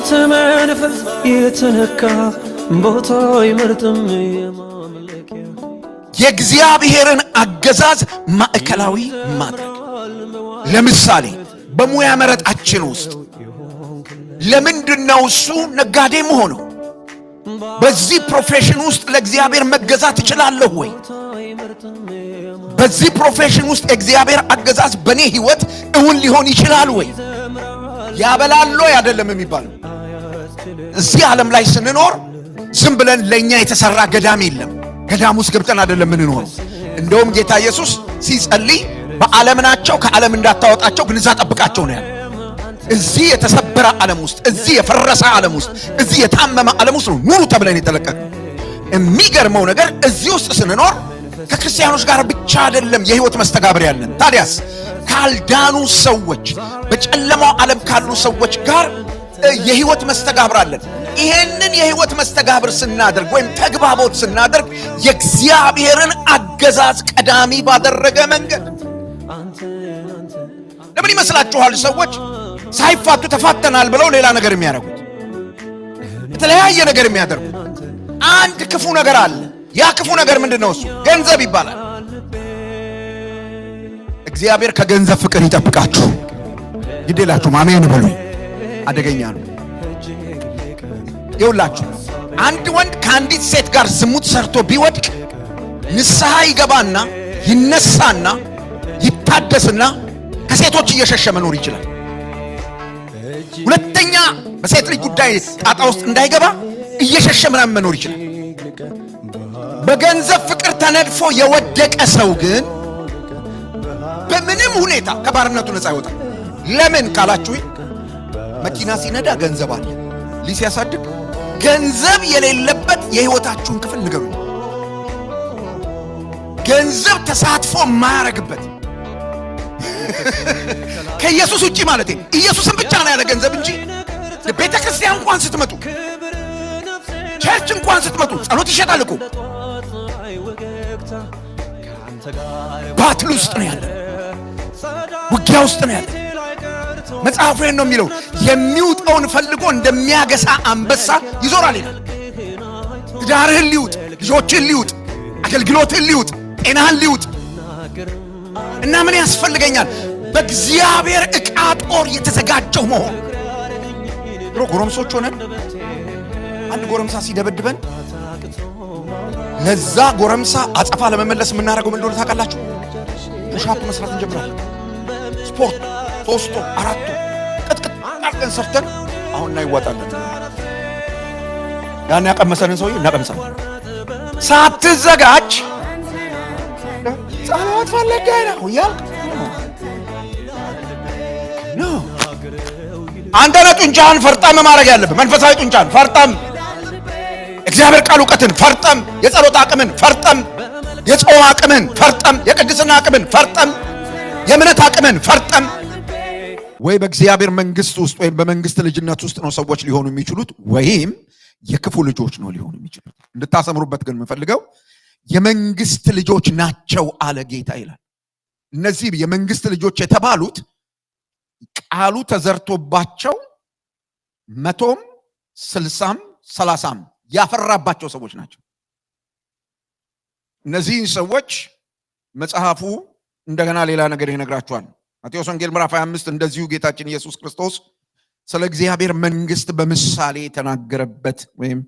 ባንተ መንፈስ የተነካ ቦታ አይመርጥም የማምለኪያ የእግዚአብሔርን አገዛዝ ማዕከላዊ ማድረግ። ለምሳሌ በሙያ መረጣችን ውስጥ ለምንድነው እሱ ነጋዴ መሆኑ? በዚህ ፕሮፌሽን ውስጥ ለእግዚአብሔር መገዛት እችላለሁ ወይ? በዚህ ፕሮፌሽን ውስጥ እግዚአብሔር አገዛዝ በኔ ህይወት እውን ሊሆን ይችላል ወይ? ያበላሎ አይደለም የሚባለው። እዚህ ዓለም ላይ ስንኖር ዝም ብለን ለኛ የተሰራ ገዳም የለም። ገዳም ውስጥ ገብተን አይደለም የምንኖረው። እንደውም ጌታ ኢየሱስ ሲጸልይ በዓለም ናቸው ከዓለም እንዳታወጣቸው ግን እዛ ጠብቃቸው ነው ያለው። እዚህ የተሰበረ ዓለም ውስጥ፣ እዚህ የፈረሰ ዓለም ውስጥ፣ እዚህ የታመመ ዓለም ውስጥ ነው ኑሩ ተብለን የተለቀቀ። የሚገርመው ነገር እዚህ ውስጥ ስንኖር ከክርስቲያኖች ጋር ብቻ አይደለም የህይወት መስተጋብር ያለን። ታዲያስ ካልዳኑ ሰዎች፣ በጨለማው ዓለም ካሉ ሰዎች ጋር የህይወት መስተጋብር አለን። ይሄንን የህይወት መስተጋብር ስናደርግ ወይም ተግባቦት ስናደርግ የእግዚአብሔርን አገዛዝ ቀዳሚ ባደረገ መንገድ። ለምን ይመስላችኋል ሰዎች ሳይፋቱ ተፋተናል ብለው ሌላ ነገር የሚያደርጉት? የተለያየ ነገር የሚያደርጉት አንድ ክፉ ነገር አለ። ያ ክፉ ነገር ምንድነው? እሱ ገንዘብ ይባላል። እግዚአብሔር ከገንዘብ ፍቅር ይጠብቃችሁ። ይደላችሁ አሜን በሉ። አደገኛ ነው። ይውላችሁ አንድ ወንድ ከአንዲት ሴት ጋር ዝሙት ሰርቶ ቢወድቅ ንስሐ ይገባና ይነሳና ይታደስና ከሴቶች እየሸሸ መኖር ይችላል። ሁለተኛ በሴት ልጅ ጉዳይ ጣጣ ውስጥ እንዳይገባ እየሸሸ ምናምን መኖር ይችላል። በገንዘብ ፍቅር ተነድፎ የወደቀ ሰው ግን በምንም ሁኔታ ከባርነቱ ነፃ ይወጣል። ለምን ካላችሁ መኪና ሲነዳ ገንዘብ አለ፣ ልጅ ሲያሳድግ ገንዘብ የሌለበት የህይወታችሁን ክፍል ንገሩ። ገንዘብ ተሳትፎ የማያረግበት ከኢየሱስ ውጪ ማለት ነው። ኢየሱስን ብቻ ነው ያለ ገንዘብ እንጂ ቤተ ክርስቲያን እንኳን ስትመጡ፣ ቸርች እንኳን ስትመጡ ጸሎት ይሸጣል እኮ። ባትል ውስጥ ነው ያለ፣ ውጊያ ውስጥ ነው ያለ። መጽሐፉ ነው የሚለው የሚውጠውን ፈልጎ እንደሚያገሳ አንበሳ ይዞራል ይላል። ትዳርህን ሊውጥ፣ ልጆችህን ሊውጥ፣ አገልግሎትህን ሊውጥ፣ ጤናህን ሊውጥ እና ምን ያስፈልገኛል? በእግዚአብሔር ዕቃ ጦር የተዘጋጀው መሆን። ድሮ ጎረምሶች ሆነን አንድ ጎረምሳ ሲደበድበን ለዛ ጎረምሳ አጸፋ ለመመለስ የምናደርገው ምን እንደሆነ ታውቃላችሁ? ፑሻፕ መስራት እንጀምራለን። ስፖርት 3 4 ቅጥቅጥ አድርገን ሰርተን አሁን እናይዋጣለን። ያን ያቀመሰንን ሰውዬ እናቀምሳለን። ሳትዘጋጅ ጸሎት ፈለገ ነው ያልክ ነው። አንተ ነህ ጡንቻህን ፈርጠም ማድረግ ያለብህ። መንፈሳዊ ጡንቻህን ፈርጠም፣ እግዚአብሔር ቃል ዕውቀትን ፈርጠም፣ የጸሎት አቅምን ፈርጠም፣ የጾም አቅምን ፈርጠም፣ የቅድስና አቅምን ፈርጠም፣ የእምነት አቅምን ፈርጠም። ወይ በእግዚአብሔር መንግስት ውስጥ ወይም በመንግስት ልጅነት ውስጥ ነው ሰዎች ሊሆኑ የሚችሉት፣ ወይም የክፉ ልጆች ነው ሊሆኑ የሚችሉት። እንድታሰምሩበት ግን የምፈልገው የመንግስት ልጆች ናቸው አለ ጌታ ይላል። እነዚህ የመንግስት ልጆች የተባሉት ቃሉ ተዘርቶባቸው 100ም 60ም 30ም ያፈራባቸው ሰዎች ናቸው። እነዚህን ሰዎች መጽሐፉ እንደገና ሌላ ነገር ይነግራቸዋል። ማቴዎስ ወንጌል ምዕራፍ 25 እንደዚሁ ጌታችን ኢየሱስ ክርስቶስ ስለ እግዚአብሔር መንግስት በምሳሌ የተናገረበት ወይም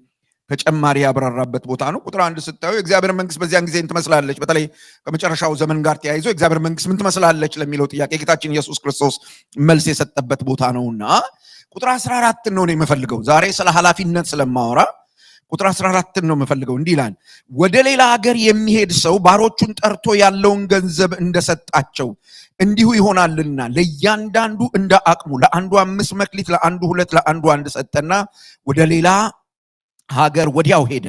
ተጨማሪ ያብራራበት ቦታ ነው። ቁጥር 1 ስታዩ የእግዚአብሔር መንግስት በዚያን ጊዜ ትመስላለች። በተለይ ከመጨረሻው ዘመን ጋር ተያይዞ የእግዚአብሔር መንግስት ምን ትመስላለች ለሚለው ጥያቄ ጌታችን ኢየሱስ ክርስቶስ መልስ የሰጠበት ቦታ ነውና ቁጥር 14 ነው የምፈልገው ዛሬ ስለ ኃላፊነት ስለማወራ ቁጥር 14 ነው የምፈልገው። እንዲህ ይላል፣ ወደ ሌላ ሀገር የሚሄድ ሰው ባሮቹን ጠርቶ ያለውን ገንዘብ እንደሰጣቸው እንዲሁ ይሆናልና ለእያንዳንዱ እንደ አቅሙ፣ ለአንዱ 5 መክሊት፣ ለአንዱ 2፣ ለአንዱ 1 ሰጠና ወደ ሌላ ሀገር ወዲያው ሄደ።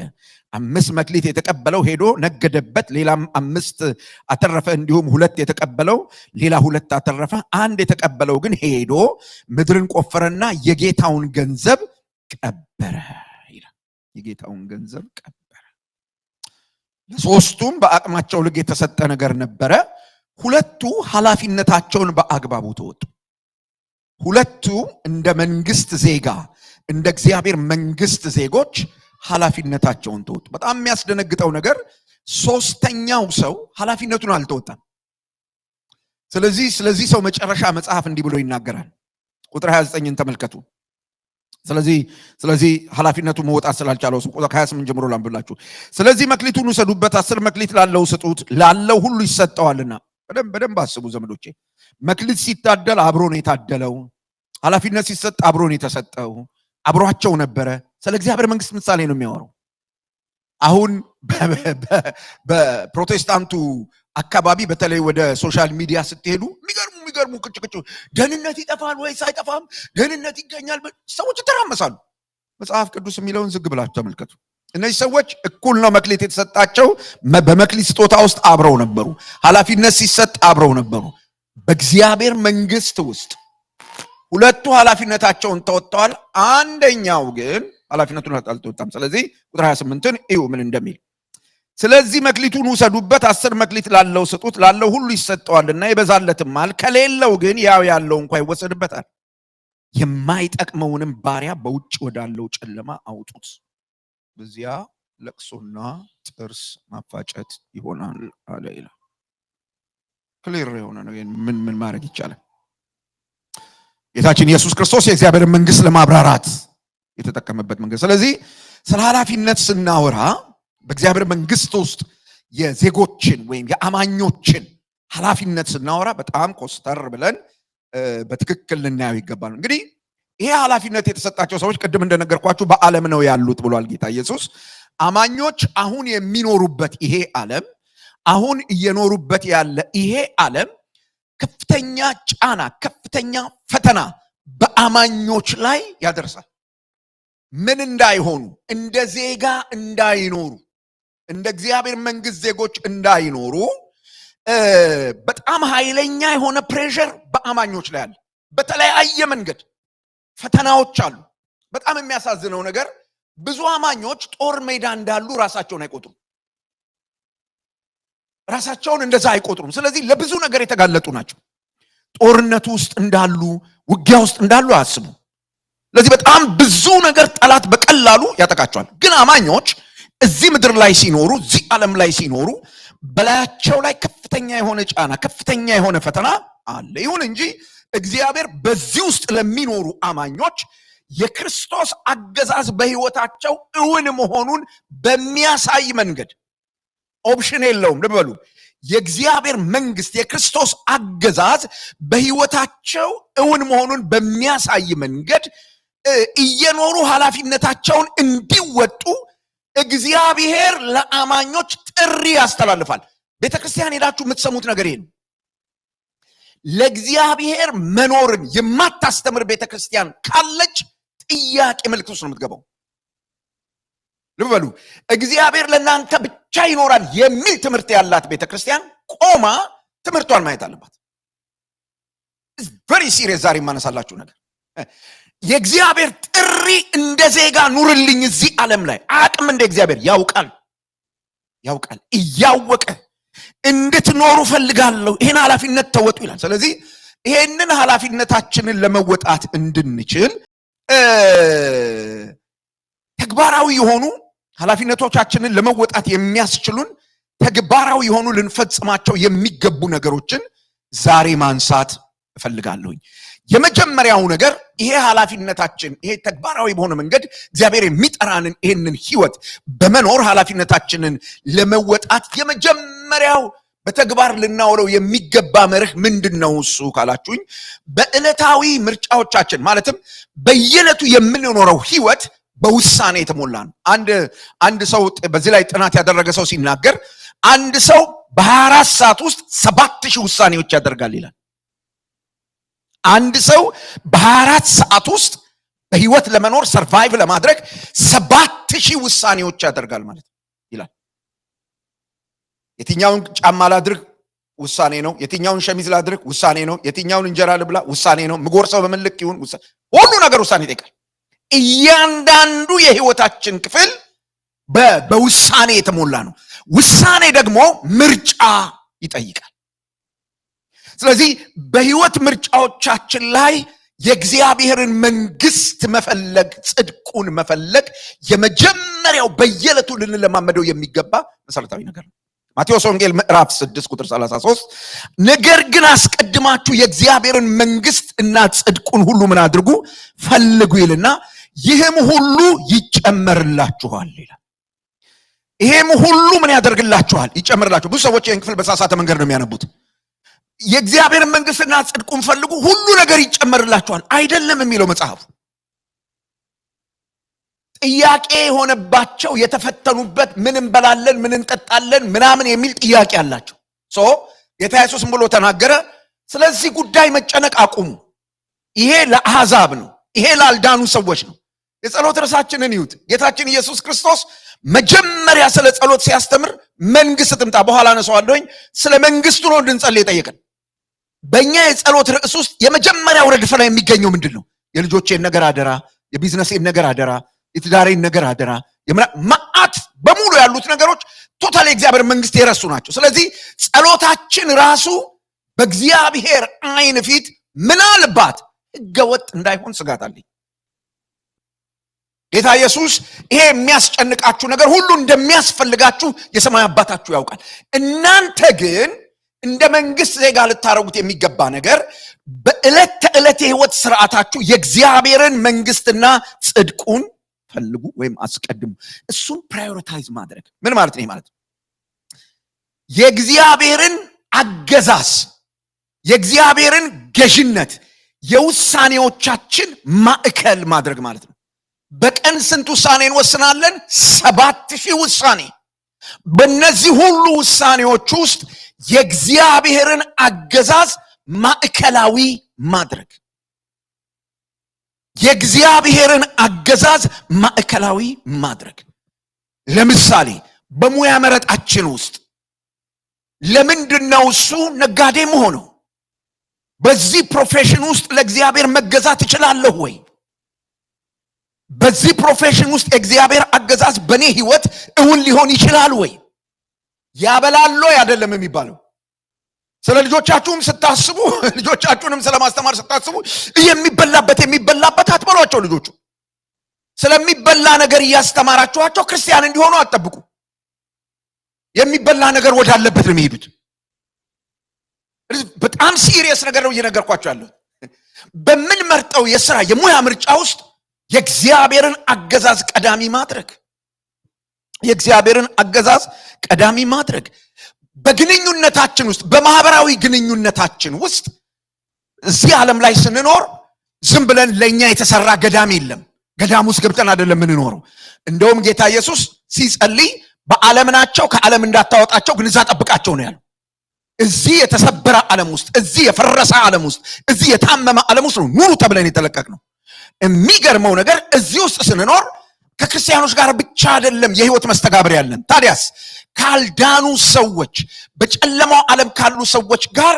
5 መክሊት የተቀበለው ሄዶ ነገደበት፣ ሌላም 5 አተረፈ። እንዲሁም 2 የተቀበለው ሌላ 2 አተረፈ። 1 የተቀበለው ግን ሄዶ ምድርን ቆፈረና የጌታውን ገንዘብ ቀበረ ይላል። የጌታውን ገንዘብ ቀበረ። ለሶስቱም በአቅማቸው ልክ የተሰጠ ነገር ነበረ። 2ቱ ኃላፊነታቸውን በአግባቡ ተወጡ። 2ቱ እንደ መንግስት ዜጋ እንደ እግዚአብሔር መንግስት ዜጎች ኃላፊነታቸውን ተወጡ። በጣም የሚያስደነግጠው ነገር ሶስተኛው ሰው ኃላፊነቱን አልተወጣም። ስለዚህ ሰው መጨረሻ መጽሐፍ እንዲህ ብሎ ይናገራል። ቁጥር 29ን ተመልከቱ። ስለዚህ ኃላፊነቱ መውጣት ስላልቻለው ቁጥር 28 ጀምሮ ላንብላችሁ። ስለዚህ መክሊቱን ውሰዱበት፣ 10 መክሊት ላለው ስጡት፣ ላለው ሁሉ ይሰጠዋልና። በደንብ አስቡ ዘመዶቼ። መክሊት ሲታደል አብሮ ነው የታደለው። ኃላፊነት ሲሰጥ አብሮ ነው የተሰጠው። አብሯቸው ነበረ። ስለ እግዚአብሔር መንግስት ምሳሌ ነው የሚያወራው። አሁን በፕሮቴስታንቱ አካባቢ በተለይ ወደ ሶሻል ሚዲያ ስትሄዱ የሚገርሙ ቅጭቅጭ፣ ደህንነት ይጠፋል ወይስ አይጠፋም፣ ደህንነት ይገኛል፣ ሰዎች ይተራመሳሉ። መጽሐፍ ቅዱስ የሚለውን ዝግ ብላችሁ ተመልከቱ። እነዚህ ሰዎች እኩል ነው መክሊት የተሰጣቸው። በመክሊት ስጦታ ውስጥ አብረው ነበሩ። ኃላፊነት ሲሰጥ አብረው ነበሩ። በእግዚአብሔር መንግስት ውስጥ ሁለቱ ኃላፊነታቸውን ተወጥተዋል። አንደኛው ግን ኃላፊነቱን አልተወጣም። ስለዚህ ቁጥር 28ን እዩ ምን እንደሚል። ስለዚህ መክሊቱን ውሰዱበት፣ 10 መክሊት ላለው ስጡት፣ ላለው ሁሉ ይሰጠዋልና ይበዛለትማል፣ ከሌለው ግን ያው ያለው እንኳን ይወሰድበታል። የማይጠቅመውንም ባሪያ በውጭ ወዳለው ጨለማ አውጡት፣ በዚያ ለቅሶና ጥርስ ማፋጨት ይሆናል አለ ይላል። ክሊር የሆነ ነው። ምን ማድረግ ይቻላል? ጌታችን ኢየሱስ ክርስቶስ የእግዚአብሔርን መንግስት ለማብራራት የተጠቀመበት መንገድ። ስለዚህ ስለ ኃላፊነት ስናወራ በእግዚአብሔር መንግስት ውስጥ የዜጎችን ወይም የአማኞችን ኃላፊነት ስናወራ በጣም ኮስተር ብለን በትክክል ልናየው ይገባል። እንግዲህ ይሄ ኃላፊነት የተሰጣቸው ሰዎች ቅድም እንደነገርኳችሁ በዓለም ነው ያሉት ብሏል ጌታ ኢየሱስ። አማኞች አሁን የሚኖሩበት ይሄ ዓለም፣ አሁን እየኖሩበት ያለ ይሄ ዓለም ከፍተኛ ጫና፣ ከፍተኛ ፈተና በአማኞች ላይ ያደርሳል። ምን እንዳይሆኑ፣ እንደ ዜጋ እንዳይኖሩ፣ እንደ እግዚአብሔር መንግስት ዜጎች እንዳይኖሩ በጣም ኃይለኛ የሆነ ፕሬሸር በአማኞች ላይ አለ። በተለያየ መንገድ ፈተናዎች አሉ። በጣም የሚያሳዝነው ነገር ብዙ አማኞች ጦር ሜዳ እንዳሉ ራሳቸውን አይቆጥሩም። ራሳቸውን እንደዛ አይቆጥሩም። ስለዚህ ለብዙ ነገር የተጋለጡ ናቸው። ጦርነቱ ውስጥ እንዳሉ፣ ውጊያ ውስጥ እንዳሉ አያስቡ። ስለዚህ በጣም ብዙ ነገር ጠላት በቀላሉ ያጠቃቸዋል። ግን አማኞች እዚህ ምድር ላይ ሲኖሩ፣ እዚህ ዓለም ላይ ሲኖሩ በላያቸው ላይ ከፍተኛ የሆነ ጫና፣ ከፍተኛ የሆነ ፈተና አለ። ይሁን እንጂ እግዚአብሔር በዚህ ውስጥ ለሚኖሩ አማኞች የክርስቶስ አገዛዝ በሕይወታቸው እውን መሆኑን በሚያሳይ መንገድ ኦፕሽን የለውም። ልብ በሉ። የእግዚአብሔር መንግስት የክርስቶስ አገዛዝ በሕይወታቸው እውን መሆኑን በሚያሳይ መንገድ እየኖሩ ኃላፊነታቸውን እንዲወጡ እግዚአብሔር ለአማኞች ጥሪ ያስተላልፋል። ቤተክርስቲያን ሄዳችሁ የምትሰሙት ነገር ይሄ ነው። ለእግዚአብሔር መኖርን የማታስተምር ቤተክርስቲያን ካለች ጥያቄ ምልክት ውስጥ ነው የምትገባው። ልብ በሉ። እግዚአብሔር ለእናንተ ብቻ ይኖራል የሚል ትምህርት ያላት ቤተክርስቲያን ቆማ ትምህርቷን ማየት አለባት። ቨሪ ሲሪየስ ዛሬ የማነሳላችሁ ነገር የእግዚአብሔር ጥሪ እንደ ዜጋ ኑርልኝ እዚህ ዓለም ላይ አቅም እንደ እግዚአብሔር ያውቃል እያወቀ እንድትኖሩ ፈልጋለሁ፣ ይሄን ኃላፊነት ተወጡ ይላል። ስለዚህ ይሄንን ኃላፊነታችንን ለመወጣት እንድንችል ተግባራዊ የሆኑ ኃላፊነቶቻችንን ለመወጣት የሚያስችሉን ተግባራዊ የሆኑ ልንፈጽማቸው የሚገቡ ነገሮችን ዛሬ ማንሳት እፈልጋለሁኝ። የመጀመሪያው ነገር ይሄ ኃላፊነታችን፣ ይሄ ተግባራዊ በሆነ መንገድ እግዚአብሔር የሚጠራንን ይሄንን ህይወት በመኖር ኃላፊነታችንን ለመወጣት የመጀመሪያው በተግባር ልናውለው የሚገባ መርህ ምንድነው? እሱ ካላችሁኝ በዕለታዊ ምርጫዎቻችን ማለትም በየዕለቱ የምንኖረው ህይወት በውሳኔ የተሞላ ነው። አንድ ሰው በዚህ ላይ ጥናት ያደረገ ሰው ሲናገር አንድ ሰው በ24 ሰዓት ውስጥ 7000 ውሳኔዎች ያደርጋል ይላል። አንድ ሰው በ24 ሰዓት ውስጥ በህይወት ለመኖር ሰርቫይቭ ለማድረግ 7000 ውሳኔዎች ያደርጋል ማለት ይላል። የትኛውን ጫማ ላድርግ ውሳኔ ነው። የትኛውን ሸሚዝ ላድርግ ውሳኔ ነው። የትኛውን እንጀራ ልብላ ውሳኔ ነው። ምጎርሰው በምን ልክ ይሁን ሁሉ ነገር ውሳኔ ይጠይቃል። እያንዳንዱ የህይወታችን ክፍል በውሳኔ የተሞላ ነው። ውሳኔ ደግሞ ምርጫ ይጠይቃል። ስለዚህ በህይወት ምርጫዎቻችን ላይ የእግዚአብሔርን መንግስት መፈለግ፣ ጽድቁን መፈለግ የመጀመሪያው በየዕለቱ ልንለማመደው የሚገባ መሰረታዊ ነገር ነው። ማቴዎስ ወንጌል ምዕራፍ 6 ቁጥር 33 ነገር ግን አስቀድማችሁ የእግዚአብሔርን መንግስት እና ጽድቁን ሁሉ ምን አድርጉ? ፈልጉ ይልና ይህም ሁሉ ይጨመርላችኋል ይላል። ይህም ሁሉ ምን ያደርግላችኋል? ይጨመርላችኋል። ብዙ ሰዎች ይህን ክፍል በሳሳተ መንገድ ነው የሚያነቡት። የእግዚአብሔርን መንግስትና ጽድቁን ፈልጉ ሁሉ ነገር ይጨመርላችኋል አይደለም የሚለው መጽሐፉ። ጥያቄ የሆነባቸው የተፈተኑበት ምን እንበላለን ምን እንጠጣለን ምናምን የሚል ጥያቄ አላቸው። ጌታ ኢየሱስም ብሎ ተናገረ፣ ስለዚህ ጉዳይ መጨነቅ አቁሙ። ይሄ ለአሕዛብ ነው፣ ይሄ ላልዳኑ ሰዎች ነው። የጸሎት ርዕሳችንን ይዩት። ጌታችን ኢየሱስ ክርስቶስ መጀመሪያ ስለ ጸሎት ሲያስተምር መንግስት ትምጣ፣ በኋላ አነሳዋለሁኝ፣ ስለ መንግስቱ ነው እንድንጸልይ የጠየቀን። በእኛ የጸሎት ርዕስ ውስጥ የመጀመሪያው ረድፍ ላይ የሚገኘው ምንድን ነው? የልጆቼን ነገር አደራ፣ የቢዝነሴን ነገር አደራ፣ የትዳሬን ነገር አደራ፣ መዓት በሙሉ ያሉት ነገሮች ቶታል የእግዚአብሔር መንግስት የረሱ ናቸው። ስለዚህ ጸሎታችን ራሱ በእግዚአብሔር አይን ፊት ምናልባት ህገወጥ እንዳይሆን ስጋት አለኝ። ጌታ ኢየሱስ ይሄ የሚያስጨንቃችሁ ነገር ሁሉ እንደሚያስፈልጋችሁ የሰማይ አባታችሁ ያውቃል። እናንተ ግን እንደ መንግስት ዜጋ ልታረጉት የሚገባ ነገር በዕለት ተዕለት የህይወት ስርዓታችሁ የእግዚአብሔርን መንግስትና ጽድቁን ፈልጉ ወይም አስቀድሙ። እሱን ፕራዮሪታይዝ ማድረግ ምን ማለት ነው? ማለት የእግዚአብሔርን አገዛዝ፣ የእግዚአብሔርን ገዥነት የውሳኔዎቻችን ማዕከል ማድረግ ማለት ነው። በቀን ስንት ውሳኔ እንወስናለን? 7000 ውሳኔ። በእነዚህ ሁሉ ውሳኔዎች ውስጥ የእግዚአብሔርን አገዛዝ ማዕከላዊ ማድረግ፣ የእግዚአብሔርን አገዛዝ ማዕከላዊ ማድረግ። ለምሳሌ በሙያ መረጣችን ውስጥ ለምንድነው እሱ ነጋዴ መሆነው? በዚህ ፕሮፌሽን ውስጥ ለእግዚአብሔር መገዛት እችላለሁ ወይ? በዚህ ፕሮፌሽን ውስጥ የእግዚአብሔር አገዛዝ በእኔ ህይወት እውን ሊሆን ይችላል ወይ? ያበላሎ አይደለም የሚባለው። ስለ ልጆቻችሁም ስታስቡ፣ ልጆቻችሁንም ስለማስተማር ስታስቡ የሚበላበት አትበሏቸው። ልጆቹ ስለሚበላ ነገር እያስተማራችኋቸው ክርስቲያን እንዲሆኑ አትጠብቁ። የሚበላ ነገር ወዳለበት ነው የሚሄዱት። በጣም ሲሪየስ ነገር ነው እየነገርኳቸው ያለው። በምንመርጠው የሥራ የሙያ ምርጫ ውስጥ የእግዚአብሔርን አገዛዝ ቀዳሚ ማድረግ፣ የእግዚአብሔርን አገዛዝ ቀዳሚ ማድረግ። በግንኙነታችን ውስጥ፣ በማህበራዊ ግንኙነታችን ውስጥ እዚህ ዓለም ላይ ስንኖር ዝም ብለን ለኛ የተሰራ ገዳም የለም። ገዳም ውስጥ ገብተን አይደለም የምንኖረው። እንደውም ጌታ ኢየሱስ ሲጸልይ በዓለም ናቸው ከዓለም እንዳታወጣቸው ግን እዛ ጠብቃቸው ነው ያለው። እዚህ የተሰበረ ዓለም ውስጥ፣ እዚህ የፈረሰ ዓለም ውስጥ፣ እዚህ የታመመ ዓለም ውስጥ ነው ኑሩ ተብለን የተለቀቅነው። የሚገርመው ነገር እዚህ ውስጥ ስንኖር ከክርስቲያኖች ጋር ብቻ አይደለም የህይወት መስተጋብር ያለን። ታዲያስ ካልዳኑ ሰዎች፣ በጨለማው ዓለም ካሉ ሰዎች ጋር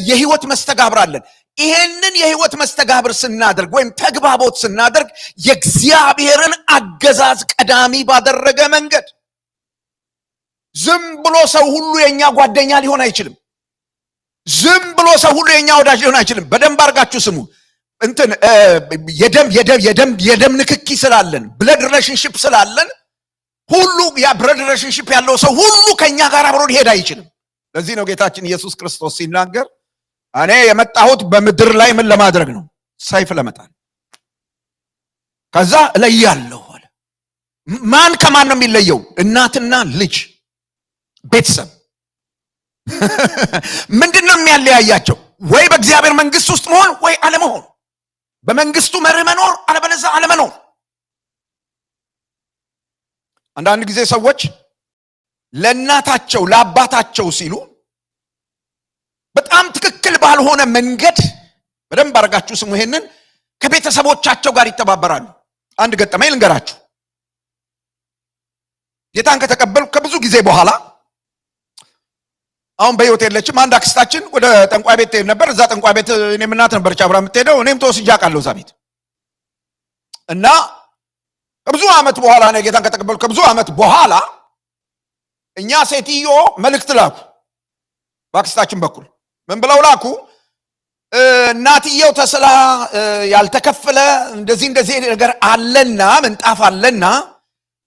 የህይወት መስተጋብር አለን። ይሄንን የህይወት መስተጋብር ስናደርግ ወይም ተግባቦት ስናደርግ የእግዚአብሔርን አገዛዝ ቀዳሚ ባደረገ መንገድ፣ ዝም ብሎ ሰው ሁሉ የኛ ጓደኛ ሊሆን አይችልም። ዝም ብሎ ሰው ሁሉ የኛ ወዳጅ ሊሆን አይችልም። በደንብ አድርጋችሁ ስሙ። እንትን የደም ንክኪ ስላለን፣ ብለድ ሪሌሽንሺፕ ስላለን ሁሉ ያ ብለድ ሪሌሽንሺፕ ያለው ሰው ሁሉ ከኛ ጋር አብሮ ሊሄድ አይችልም። ለዚህ ነው ጌታችን ኢየሱስ ክርስቶስ ሲናገር እኔ የመጣሁት በምድር ላይ ምን ለማድረግ ነው? ሰይፍ ለመጣል። ከዛ እለያለሁ አለ። ማን ከማን ነው የሚለየው? እናትና ልጅ፣ ቤተሰብ። ምንድነው የሚያለያያቸው? ወይ በእግዚአብሔር መንግስት ውስጥ መሆን ወይ አለመሆን፣ በመንግስቱ መርህ መኖር አለበለዚያ አለመኖር። አንዳንድ ጊዜ ሰዎች ለእናታቸው ለአባታቸው ሲሉ በጣም ትክክል ባልሆነ መንገድ፣ በደንብ አድርጋችሁ ስሙ ይሄንን፣ ከቤተሰቦቻቸው ጋር ይተባበራሉ። አንድ ገጠመኝ ልንገራችሁ። ጌታን ከተቀበልኩ ከብዙ ጊዜ በኋላ አሁን በህይወት የለችም። አንድ አክስታችን ወደ ጠንቋይ ቤት ትሄድ ነበር። እዛ ጠንቋይ ቤት እኔም እናት ነበረች አብራ የምትሄደው፣ እኔም ተወስጄ አውቃለሁ እዛ ቤት። እና ከብዙ ዓመት በኋላ ነው ጌታን ከተቀበልኩ ከብዙ ዓመት በኋላ እኛ ሴትዮ መልእክት ላኩ በአክስታችን በኩል። ምን ብለው ላኩ? እናትየው ተስላ ያልተከፈለ እንደዚህ ነገር አለና ምንጣፍ አለና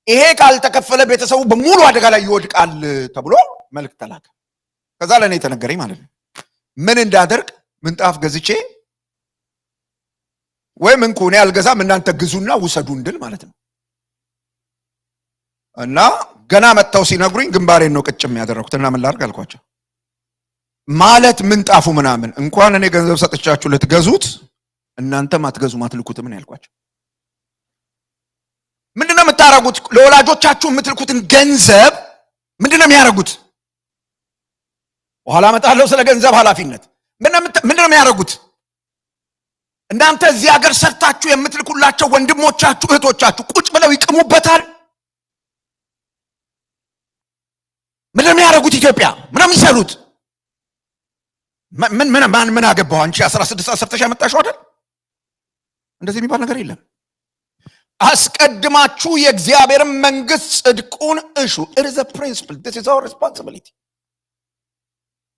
ይሄ ካልተከፈለ ቤተሰቡ በሙሉ አደጋ ላይ ይወድቃል ተብሎ መልእክት ተላከ። ከዛ ለኔ ተነገረኝ ማለት ነው። ምን እንዳደርግ ምንጣፍ ገዝቼ ወይም እንኩ እኔ አልገዛም እናንተ ግዙና ውሰዱ እንድል ማለት ነው። እና ገና መጣው ሲነግሩኝ ግንባሬን ነው ቅጭም ያደረኩትና ምን ላድርግ አልኳቸው። ማለት ምንጣፉ ምናምን እንኳን እኔ ገንዘብ ሰጥቻችሁ ልትገዙት እናንተም አትገዙም አትልኩትም ነው ያልኳቸው። ምንድነው የምታረጉት? ለወላጆቻችሁ የምትልኩትን ገንዘብ ምንድነው የሚያረጉት? በኋላ እመጣለሁ ስለ ገንዘብ ኃላፊነት። ምንድነው የሚያረጉት? እናንተ እዚህ ሀገር ሰርታችሁ የምትልኩላቸው ወንድሞቻችሁ እህቶቻችሁ ቁጭ ብለው ይቅሙበታል። ምንድነው የሚያረጉት? ኢትዮጵያ ምንድነው የሚሰሩት? ምን አገባው? አንቺ 16 ሰርተሽ ያመጣሽው አይደል? እንደዚህ የሚባል ነገር የለም። አስቀድማችሁ የእግዚአብሔርን መንግስት ጽድቁን እሹ። it is a principle, this is our responsibility።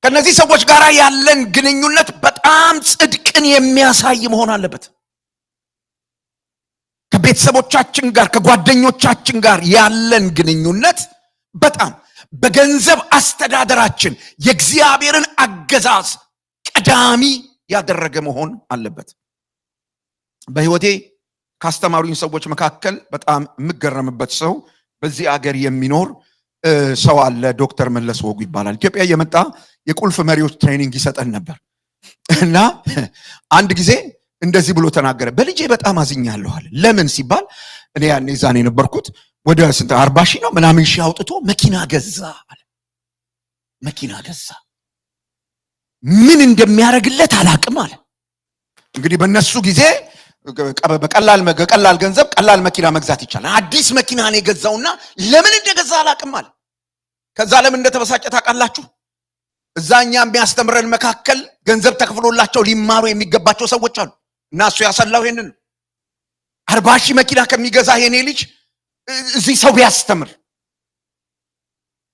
ከነዚህ ሰዎች ጋር ያለን ግንኙነት በጣም ጽድቅን የሚያሳይ መሆን አለበት። ከቤተሰቦቻችን ጋር ከጓደኞቻችን ጋር ያለን ግንኙነት በጣም በገንዘብ አስተዳደራችን የእግዚአብሔርን አገዛዝ ቀዳሚ ያደረገ መሆን አለበት። በህይወቴ ካስተማሩኝ ሰዎች መካከል በጣም የምገረምበት ሰው በዚህ አገር የሚኖር ሰው አለ። ዶክተር መለስ ወጉ ይባላል። ኢትዮጵያ የመጣ የቁልፍ መሪዎች ትሬኒንግ ይሰጠን ነበር እና አንድ ጊዜ እንደዚህ ብሎ ተናገረ። በልጄ በጣም አዝኛለሁ አለ። ለምን ሲባል እኔ ያኔ ዛኔ ነበርኩት ወደ 40 ሺህ ነው ምናምን ሺህ አውጥቶ መኪና ገዛ አለ። መኪና ገዛ። ምን እንደሚያደርግለት አላቅም አለ። እንግዲህ በእነሱ ጊዜ በቀላል ገንዘብ ቀላል መኪና መግዛት ይቻላል። አዲስ መኪና ነው የገዛውና ለምን እንደገዛ አላቅም አለ። ከዛ ለምን እንደተበሳጨ ታውቃላችሁ? እዛኛም የሚያስተምረን መካከል ገንዘብ ተከፍሎላቸው ሊማሩ የሚገባቸው ሰዎች አሉ እና እሱ ያሰላው ይሄንን 40 ሺህ መኪና ከሚገዛ የኔ ልጅ እዚህ ሰው ቢያስተምር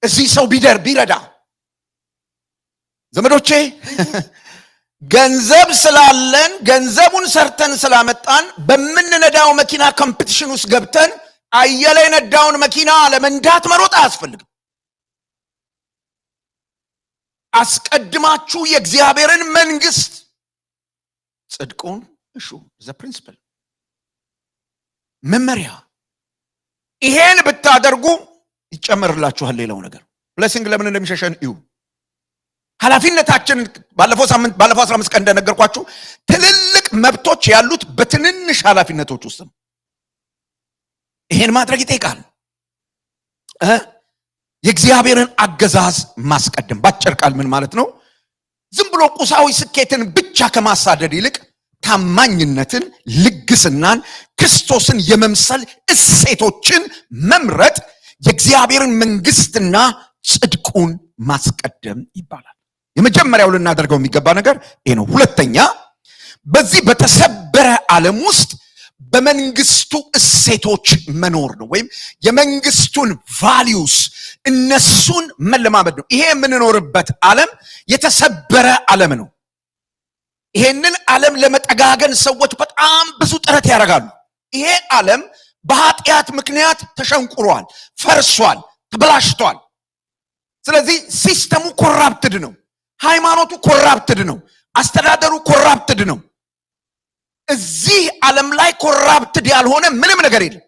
እዚህ ሰው ቢረዳ። ዘመዶቼ ገንዘብ ስላለን ገንዘቡን ሰርተን ስላመጣን በምንነዳው መኪና ኮምፒቲሽን ውስጥ ገብተን አየለ የነዳውን መኪና ለመንዳት መሮጥ አያስፈልግም። አስቀድማችሁ የእግዚአብሔርን መንግስት ጽድቁን እሹ። ዘ ፕሪንሲፕል መመሪያ። ይሄን ብታደርጉ ይጨመርላችኋል ሌላው ነገር። ብሌሲንግ ለምን እንደሚሸሸን እዩ። ኃላፊነታችን ባለፈው 15 ቀን እንደነገርኳችሁ ትልልቅ መብቶች ያሉት በትንንሽ ኃላፊነቶች ውስጥ ነው። ይሄን ማድረግ ይጠይቃል። የእግዚአብሔርን አገዛዝ ማስቀደም። ባጭር ቃል ምን ማለት ነው? ዝም ብሎ ቁሳዊ ስኬትን ብቻ ከማሳደድ ይልቅ ታማኝነትን፣ ልግስናን፣ ክርስቶስን የመምሰል እሴቶችን መምረጥ የእግዚአብሔርን መንግስትና ጽድቁን ማስቀደም ይባላል። የመጀመሪያው ልናደርገው የሚገባ ነገር ይሄ ነው። ሁለተኛ በዚህ በተሰበረ ዓለም ውስጥ በመንግስቱ እሴቶች መኖር ነው፣ ወይም የመንግስቱን ቫልዩስ እነሱን መለማመድ ነው። ይሄ የምንኖርበት ዓለም የተሰበረ ዓለም ነው። ይሄንን ዓለም ለመጠጋገን ሰዎች በጣም ብዙ ጥረት ያደርጋሉ። ይሄ ዓለም በኃጢአት ምክንያት ተሸንቁሯል፣ ፈርሷል፣ ተበላሽቷል። ስለዚህ ሲስተሙ ኮራፕትድ ነው፣ ሃይማኖቱ ኮራፕትድ ነው፣ አስተዳደሩ ኮራፕትድ ነው። እዚህ ዓለም ላይ ኮራፕትድ ያልሆነ ምንም ነገር የለም።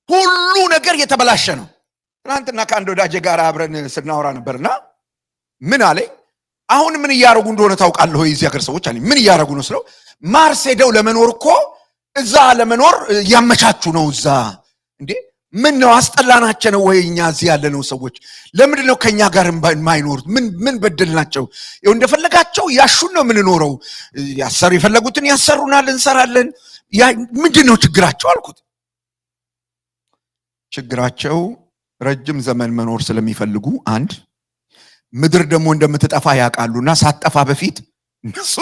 ሁሉ ነገር የተበላሸ ነው። ትናንትና ከአንድ ወዳጄ ጋር አብረን ስናወራ ነበርና ምን አለኝ፣ አሁን ምን እያደረጉ እንደሆነ ታውቃለህ ወይ? እዚህ ሀገር ሰዎች አለኝ። ምን እያደረጉ ነው ስለው፣ ማርስ ሄደው ለመኖር እኮ እዛ ለመኖር እያመቻቹ ነው። እዛ እንዴ ምን ነው አስጠላናቸው ነው ወይ? እኛ እዚህ ያለነው ሰዎች ለምንድን ነው ከኛ ጋር የማይኖሩት? ምን በደልናቸው? ይኸው እንደፈለጋቸው ያሹን ነው የምንኖረው። ያሰሩ የፈለጉትን ያሰሩናል፣ እንሰራለን። ምንድን ነው ችግራቸው አልኩት። ችግራቸው ረጅም ዘመን መኖር ስለሚፈልጉ አንድ፣ ምድር ደግሞ እንደምትጠፋ ያውቃሉና ሳትጠፋ በፊት እነሱ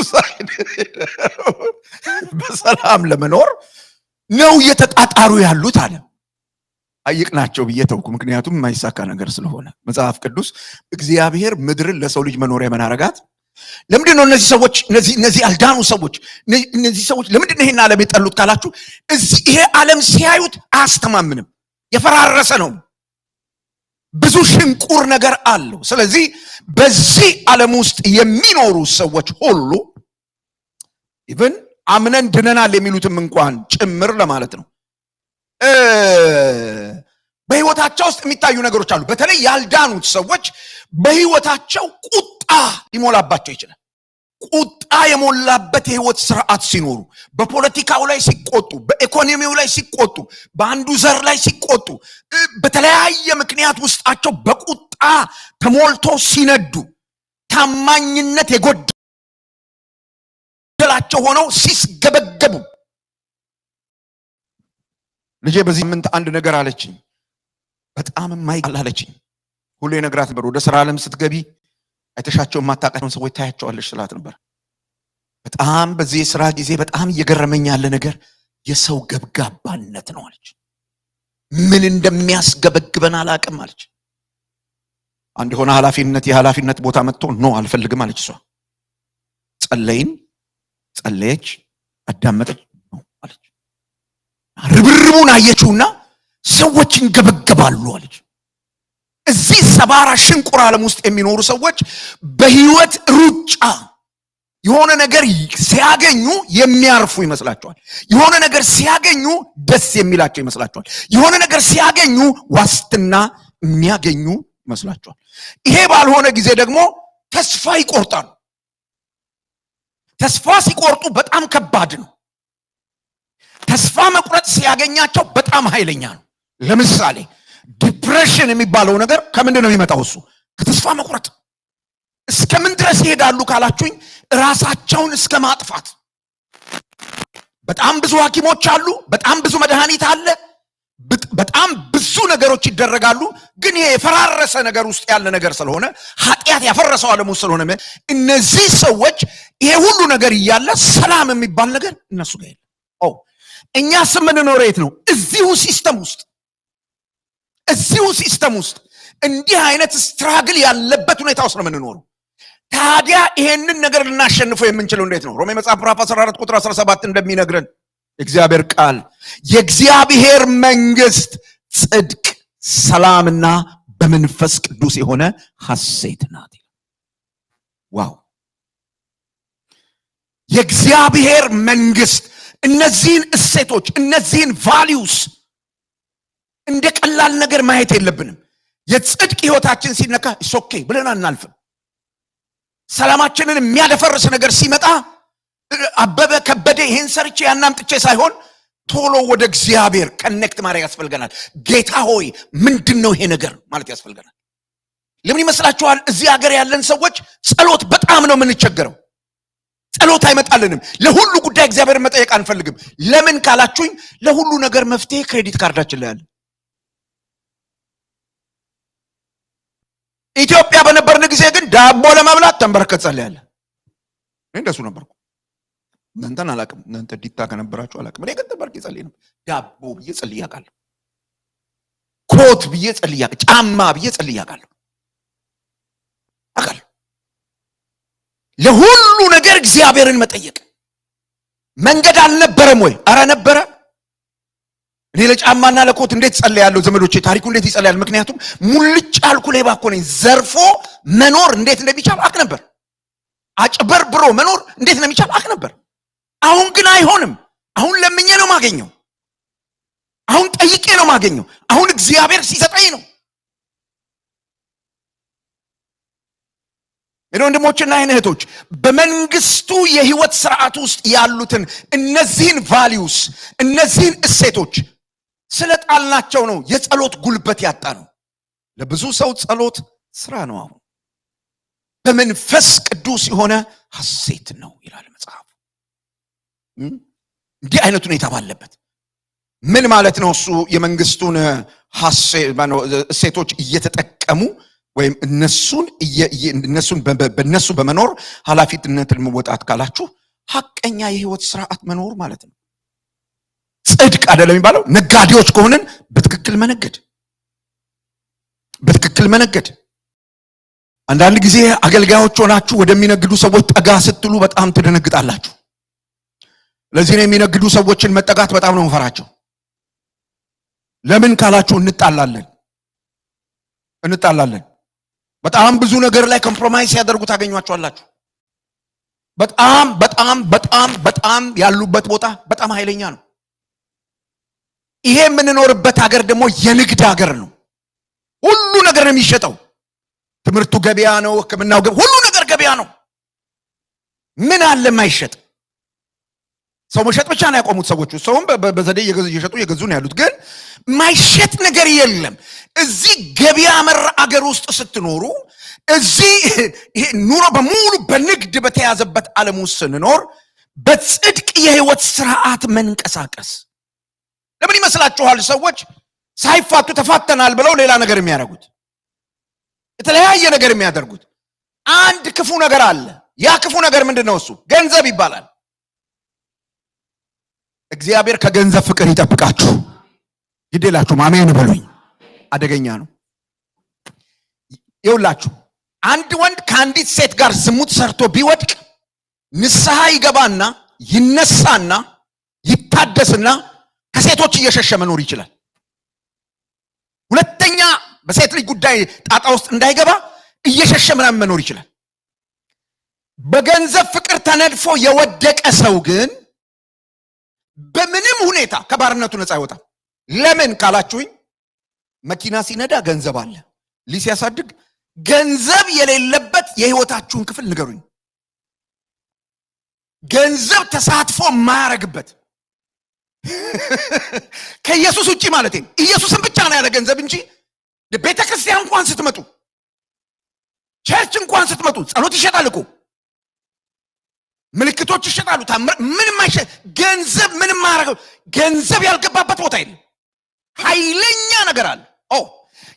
በሰላም ለመኖር ነው እየተጣጣሩ ያሉት አለ። አይቅናቸው ብዬ ተውኩ። ምክንያቱም የማይሳካ ነገር ስለሆነ መጽሐፍ ቅዱስ እግዚአብሔር ምድርን ለሰው ልጅ መኖሪያ ምን አረጋት? ለምንድን ነው እነዚህ ሰዎች እነዚህ ያልዳኑ ሰዎች እነዚህ ሰዎች ለምንድን ነው ይሄን ዓለም የጠሉት ካላችሁ ይሄ ዓለም ሲያዩት አያስተማምንም፣ የፈራረሰ ነው፣ ብዙ ሽንቁር ነገር አለው። ስለዚህ በዚህ ዓለም ውስጥ የሚኖሩ ሰዎች ሁሉ ኢቭን አምነን ድነናል የሚሉትም እንኳን ጭምር ለማለት ነው በህይወታቸው ውስጥ የሚታዩ ነገሮች አሉ። በተለይ ያልዳኑት ሰዎች በህይወታቸው ቁጣ ሊሞላባቸው ይችላል። ቁጣ የሞላበት የህይወት ስርዓት ሲኖሩ፣ በፖለቲካው ላይ ሲቆጡ፣ በኢኮኖሚው ላይ ሲቆጡ፣ በአንዱ ዘር ላይ ሲቆጡ፣ በተለያየ ምክንያት ውስጣቸው በቁጣ ተሞልቶ ሲነዱ፣ ታማኝነት የጎደላቸው ሆነው ሲስገበገቡ፣ ልጄ በዚህ ምንት አንድ ነገር አለችኝ፣ በጣም የማይቀል አለችኝ። ሁሌ ነግራት ነበር፣ ወደ ስራ ዓለም ስትገቢ አይተሻቸው የማታውቃቸውን ሰዎች ታያቸዋለሽ ስላት ነበር። በጣም በዚህ የሥራ ጊዜ በጣም እየገረመኝ ያለ ነገር የሰው ገብጋባነት ነው አለች። ምን እንደሚያስገበግበን አላውቅም አለች። አንድ የሆነ የኃላፊነት ቦታ መጥቶ ኖ አልፈልግም አለች። እሷ ጸለየች፣ አዳመጠች፣ ነው አለች። ርብርቡን አየችውና ሰዎችን ገበገባሉ አለች። እዚህ ሰባራ ሽንቁር ዓለም ውስጥ የሚኖሩ ሰዎች በህይወት ሩጫ የሆነ ነገር ሲያገኙ የሚያርፉ ይመስላቸዋል። የሆነ ነገር ሲያገኙ ደስ የሚላቸው ይመስላቸዋል። የሆነ ነገር ሲያገኙ ዋስትና የሚያገኙ ይመስላቸዋል። ይሄ ባልሆነ ጊዜ ደግሞ ተስፋ ይቆርጣሉ። ተስፋ ሲቆርጡ በጣም ከባድ ነው። ተስፋ መቁረጥ ሲያገኛቸው በጣም ኃይለኛ ነው። ለምሳሌ ዲፕሬሽን የሚባለው ነገር ከምንድን ነው የሚመጣው? እሱ ከተስፋ መቁረጥ። እስከምን ድረስ ይሄዳሉ ካላችሁኝ ራሳቸውን እስከ ማጥፋት። በጣም ብዙ ሐኪሞች አሉ፣ በጣም ብዙ መድኃኒት አለ፣ በጣም ብዙ ነገሮች ይደረጋሉ። ግን ይሄ የፈራረሰ ነገር ውስጥ ያለ ነገር ስለሆነ ኃጢአት ያፈረሰው ዓለም ውስጥ ስለሆነ እነዚህ ሰዎች ይሄ ሁሉ ነገር እያለ ሰላም የሚባል ነገር እነሱ ጋር የለም። እኛ የምንኖረው የት ነው? እዚሁ ሲስተም ውስጥ እንዲህ አይነት ስትራግል ያለበት ሁኔታ ውስጥ ነው የምንኖረው። ታዲያ ይሄንን ነገር ልናሸንፈው የምንችለው እንዴት ነው? ሮሜ መጽሐፍ ምዕራፍ 14 ቁጥር 17 እንደሚነግረን እግዚአብሔር ቃል የእግዚአብሔር መንግስት ጽድቅ፣ ሰላምና በመንፈስ ቅዱስ የሆነ ሐሴት ናት። ዋው! የእግዚአብሔር መንግስት እነዚህን እሴቶች እነዚህን ቫሊዩስ እንደ ቀላል ነገር ማየት የለብንም። የጽድቅ ህይወታችን ሲነካ ኦኬ ብለን አናልፍም። ሰላማችንን የሚያደፈርስ ነገር ሲመጣ አበበ ከበደ ይሄን ሰርቼ ያናምጥቼ ሳይሆን ቶሎ ወደ እግዚአብሔር ከኔክት ማድረግ ያስፈልገናል። ጌታ ሆይ ምንድነው ይሄ ነገር ማለት ያስፈልገናል። ለምን ይመስላችኋል? እዚህ ሀገር ያለን ሰዎች ጸሎት በጣም ነው የምንቸገረው። ጸሎት አይመጣልንም። ለሁሉ ጉዳይ እግዚአብሔርን መጠየቅ አንፈልግም። ለምን ካላችሁኝ ለሁሉ ነገር መፍትሄ ክሬዲት ካርዳችን ላይ አለ። ኢትዮጵያ በነበርን ጊዜ ግን ዳቦ ለመብላት ተንበርከክ ጸልያለሁ። እኔ እንደሱ ነበርኩ። እናንተን አላውቅም። እናንተ ዲታ ከነበራችሁ አላውቅም። እኔ ግን ተንበርክ ጸልይ ነበር። ዳቦ ብዬ ጸልይ አውቃለሁ። ኮት ብዬ ጸልይ አውቃለሁ። ጫማ ብዬ ጸልይ አውቃለሁ። ለሁሉ ነገር እግዚአብሔርን መጠየቅ መንገድ አልነበረም ወይ? አረ ነበረ። እኔ ለጫማና ለኮት እንዴት ጸልያለሁ ዘመዶቼ፣ ታሪኩ እንዴት ይጸልያል? ምክንያቱም ሙልጭ አልኩ ሌባ እኮ ነኝ። ዘርፎ መኖር እንዴት እንደሚቻል አውቅ ነበር። አጭበርብሮ መኖር እንዴት እንደሚቻል አውቅ ነበር። አሁን ግን አይሆንም። አሁን ለምኜ ነው ማገኘው። አሁን ጠይቄ ነው ማገኘው። አሁን እግዚአብሔር ሲሰጠኝ ነው። ወንድሞችና እህቶች በመንግስቱ የህይወት ስርዓት ውስጥ ያሉትን እነዚህን ቫልዩስ እነዚህን እሴቶች ስለጣልናቸው ነው የጸሎት ጉልበት ያጣ ነው። ለብዙ ሰው ጸሎት ስራ ነው። አሁን በመንፈስ ቅዱስ የሆነ ሐሴት ነው ይላል መጽሐፉ። እንዲህ አይነት ሁኔታ ባለበት ምን ማለት ነው? እሱ የመንግስቱን እሴቶች እየተጠቀሙ ወይም እነሱን በእነሱ በመኖር ኃላፊነትን መወጣት ካላችሁ ሐቀኛ የህይወት ስርዓት መኖር ማለት ነው። ጽድቅ አይደለም የሚባለው። ነጋዴዎች ከሆነን በትክክል መነገድ አንዳንድ ጊዜ አገልጋዮች ሆናችሁ ወደሚነግዱ ሰዎች ጠጋ ስትሉ በጣም ትደነግጣላችሁ። ለዚህ ነው የሚነግዱ ሰዎችን መጠጋት በጣም ነው መፈራቸው። ለምን ካላችሁ እንጣላለን። በጣም ብዙ ነገር ላይ ኮምፕሮማይዝ ያደርጉ ታገኟቸዋላችሁ። በጣም ያሉበት ቦታ በጣም ኃይለኛ ነው። ይሄ የምንኖርበት ሀገር ደግሞ የንግድ ሀገር ነው። ሁሉ ነገር ነው የሚሸጠው። ትምህርቱ ገበያ ነው፣ ሕክምናው ሁሉ ነገር ገበያ ነው። ምን አለ የማይሸጥ? ሰው መሸጥ ብቻ ነው ያቆሙት ሰዎች። ሰውም በዘዴ እየሸጡ እየገዙ ነው ያሉት። ግን ማይሸጥ ነገር የለም። እዚህ ገበያ መር አገር ውስጥ ስትኖሩ፣ እዚህ ይሄ ኑሮ በሙሉ በንግድ በተያዘበት ዓለም ውስጥ ስንኖር በጽድቅ የህይወት ስርዓት መንቀሳቀስ ለምን ይመስላችኋል ሰዎች ሳይፋቱ ተፋተናል ብለው ሌላ ነገር የሚያደርጉት? የተለያየ ነገር የሚያደርጉት አንድ ክፉ ነገር አለ። ያ ክፉ ነገር ምንድነው? እሱ ገንዘብ ይባላል። እግዚአብሔር ከገንዘብ ፍቅር ይጠብቃችሁ። ይደላችሁ አሜን በሉኝ። አደገኛ ነው። ይውላችሁ አንድ ወንድ ከአንዲት ሴት ጋር ዝሙት ሰርቶ ቢወድቅ ንስሐ ይገባና ይነሳና ይታደስና ከሴቶች እየሸሸ መኖር ይችላል። ሁለተኛ በሴት ልጅ ጉዳይ ጣጣ ውስጥ እንዳይገባ እየሸሸ ምናምን መኖር ይችላል። በገንዘብ ፍቅር ተነድፎ የወደቀ ሰው ግን በምንም ሁኔታ ከባርነቱ ነፃ አይወጣም። ለምን ካላችሁኝ መኪና ሲነዳ ገንዘብ አለ፣ ልጅ ሲያሳድግ ገንዘብ የሌለበት የህይወታችሁን ክፍል ንገሩኝ። ገንዘብ ተሳትፎ የማያረግበት ከኢየሱስ ውጪ ማለት ነው። ኢየሱስን ብቻ ነው ያለ ገንዘብ እንጂ ቤተክርስቲያን እንኳን ስትመጡ፣ ቸርች እንኳን ስትመጡ ጸሎት ይሸጣል እኮ፣ ምልክቶች ይሸጣሉ። ምንም አይሸጥ ገንዘብ ምንም ማረገው ገንዘብ ያልገባበት ቦታ የለም። ኃይለኛ ነገር አለ።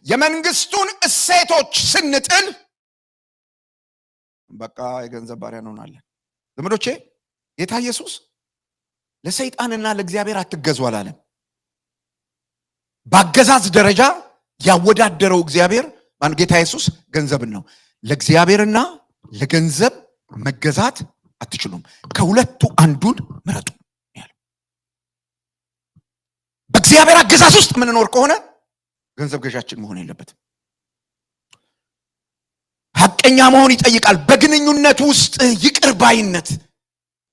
የመንግስቱን እሴቶች ስንጥል በቃ የገንዘብ ባሪያ እንሆናለን። ዘመዶቼ ጌታ ኢየሱስ ለሰይጣንና ለእግዚአብሔር አትገዙ አላለም። በአገዛዝ ደረጃ ያወዳደረው እግዚአብሔር ማን? ጌታ ኢየሱስ ገንዘብን ነው። ለእግዚአብሔርና ለገንዘብ መገዛት አትችሉም፣ ከሁለቱ አንዱን ምረጡ ያለው። በእግዚአብሔር አገዛዝ ውስጥ የምንኖር ከሆነ ገንዘብ ገዣችን መሆን የለበትም። ሐቀኛ መሆን ይጠይቃል። በግንኙነት ውስጥ ይቅር ባይነት፣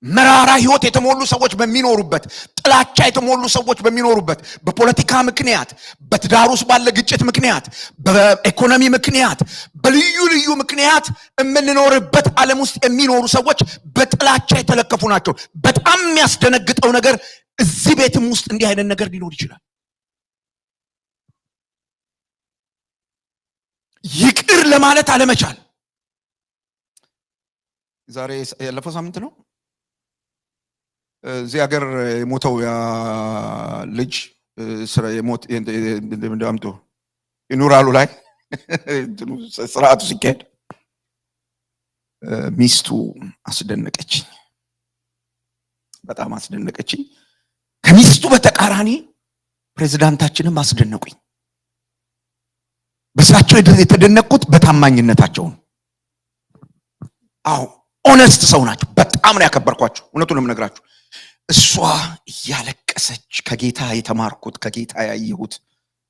መራራ ህይወት የተሞሉ ሰዎች በሚኖሩበት፣ ጥላቻ የተሞሉ ሰዎች በሚኖሩበት፣ በፖለቲካ ምክንያት፣ በትዳር ውስጥ ባለ ግጭት ምክንያት፣ በኢኮኖሚ ምክንያት፣ በልዩ ልዩ ምክንያት የምንኖርበት ዓለም ውስጥ የሚኖሩ ሰዎች በጥላቻ የተለከፉ ናቸው። በጣም የሚያስደነግጠው ነገር እዚህ ቤትም ውስጥ እንዲህ አይነት ነገር ሊኖር ይችላል። ይቅር ለማለት አለመቻል። ዛሬ ያለፈው ሳምንት ነው እዚህ ሀገር የሞተው ያ ልጅ አምጦ ይኑራሉ ላይ ስርዓቱ ሲካሄድ ሚስቱ አስደነቀችኝ፣ በጣም አስደነቀችኝ። ከሚስቱ በተቃራኒ ፕሬዝዳንታችንም አስደነቁኝ። በሳቸው የተደነቁት በታማኝነታቸው ነው። አዎ ኦነስት ሰው ናቸው። በጣም ነው ያከበርኳቸው። እውነቱን ነው የምነግራችሁ። እሷ እያለቀሰች ከጌታ የተማርኩት ከጌታ ያየሁት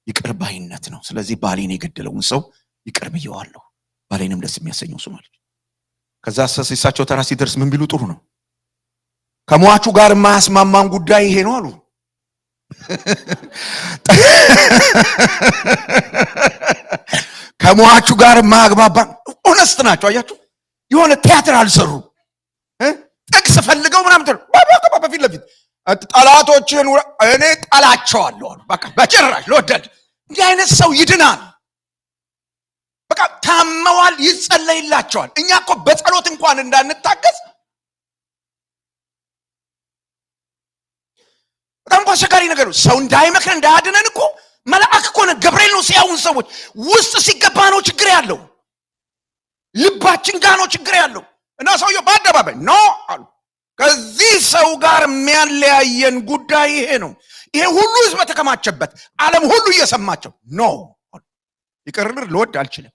ይቅር ባይነት ነው። ስለዚህ ባሌን የገደለውን ሰው ይቅር ብየዋለሁ፣ ባሌንም ደስ የሚያሰኘው ሰው ማለት። ከዛ እሳቸው ተራ ሲደርስ ምን ቢሉ ጥሩ ነው? ከሟቹ ጋር የማያስማማን ጉዳይ ይሄ ነው አሉ። ከሟቹ ጋር የማያግባባን ኦነስት ናቸው። አያችሁ፣ የሆነ ቲያትር አልሰሩ። ጥቅስ ፈልገው ምናምን በፊት ለፊት ጠላቶችን እኔ ጠላቸዋለሁ አሉ። በቃ በጭራሽ ለወደድ እንዲህ አይነት ሰው ይድናል። በቃ ታመዋል፣ ይጸለይላቸዋል። እኛ እኮ በጸሎት እንኳን እንዳንታገዝ በጣም አስቸጋሪ ነገር ነው። ሰው እንዳይመክረን እንዳያድነን እኮ መልአክ እኮ ነው። ገብርኤል ነው ሲያዩን ሰዎች ውስጥ ሲገባ ነው ችግር ያለው፣ ልባችን ጋር ነው ችግር ያለው። እና ሰውየው በአደባባይ ኖ አሉ። ከዚህ ሰው ጋር የሚያለያየን ጉዳይ ይሄ ነው። ይሄ ሁሉ ህዝብ በተከማቸበት ዓለም ሁሉ እየሰማቸው ኖ ይቅር ልወድ አልችልም።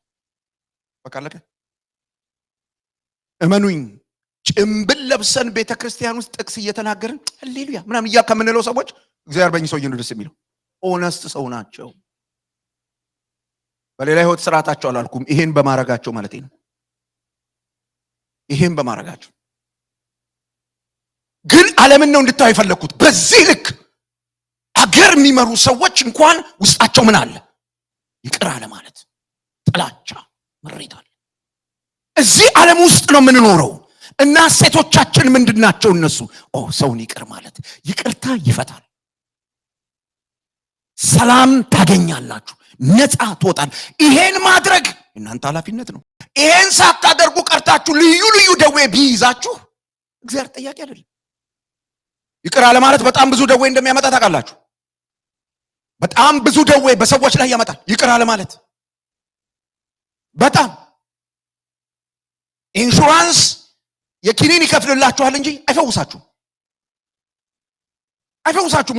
በቃ አለቀ። እመኑኝ ጭምብል ለብሰን ቤተክርስቲያን ውስጥ ጥቅስ እየተናገርን ሃሌሉያ ምናምን እያ ከምንለው ሰዎች እግዚአብሔር በእኚህ ሰውዬ ነው ደስ የሚለው። ኦነስት ሰው ናቸው። በሌላ ህይወት ስርዓታቸው አላልኩም፣ ይሄን በማረጋቸው ማለት ነው። ይሄን በማረጋቸው ግን ዓለምን ነው እንድታዩ የፈለኩት። በዚህ ልክ አገር የሚመሩ ሰዎች እንኳን ውስጣቸው ምን አለ? ይቅር አለ ማለት ጥላቻ፣ ምሬት አለ። እዚህ ዓለም ውስጥ ነው የምንኖረው እና ሴቶቻችን ምንድናቸው? እነሱ ሰውን ይቅር ማለት፣ ይቅርታ ይፈታል፣ ሰላም ታገኛላችሁ፣ ነፃ ትወጣል። ይሄን ማድረግ እናንተ ኃላፊነት ነው። ይሄን ሳታደርጉ ቀርታችሁ ልዩ ልዩ ደዌ ቢይዛችሁ እግዚአብሔር ጥያቄ አይደለም። ይቅር አለ ማለት በጣም ብዙ ደዌ እንደሚያመጣ ታውቃላችሁ። በጣም ብዙ ደዌ በሰዎች ላይ ያመጣል ይቅር አለ ማለት። በጣም ኢንሹራንስ የኪኒን ይከፍልላችኋል እንጂ አይፈውሳችሁም።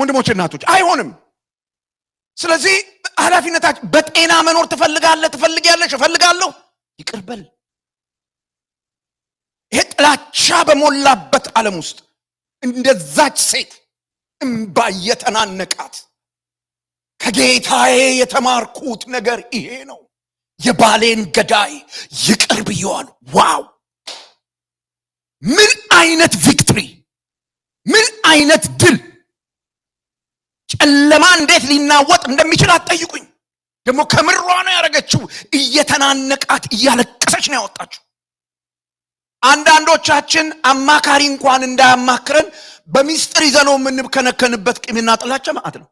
ወንድሞች እናቶች፣ አይሆንም። ስለዚህ ኃላፊነታችሁ በጤና መኖር ትፈልጊያለሽ፣ እፈልጋለሁ፣ ይቅር በል። ይሄ ጥላቻ በሞላበት ዓለም ውስጥ እንደዛች ሴት እምባ የተናነቃት ከጌታዬ የተማርኩት ነገር ይሄ ነው፣ የባሌን ገዳይ ይቅር ብየዋለሁ። ዋው! ምን አይነት ቪክትሪ! ምን አይነት ድል! ጨለማ እንዴት ሊናወጥ እንደሚችል አትጠይቁኝ። ደግሞ ከምሯ ነው ያደረገችው። እየተናነቃት እያለቀሰች ነው ያወጣችው። አንዳንዶቻችን አማካሪ እንኳን እንዳያማክረን በሚስጥር ይዘነው የምንከነከንበት ቂምና ጥላቻ ማለት ነው።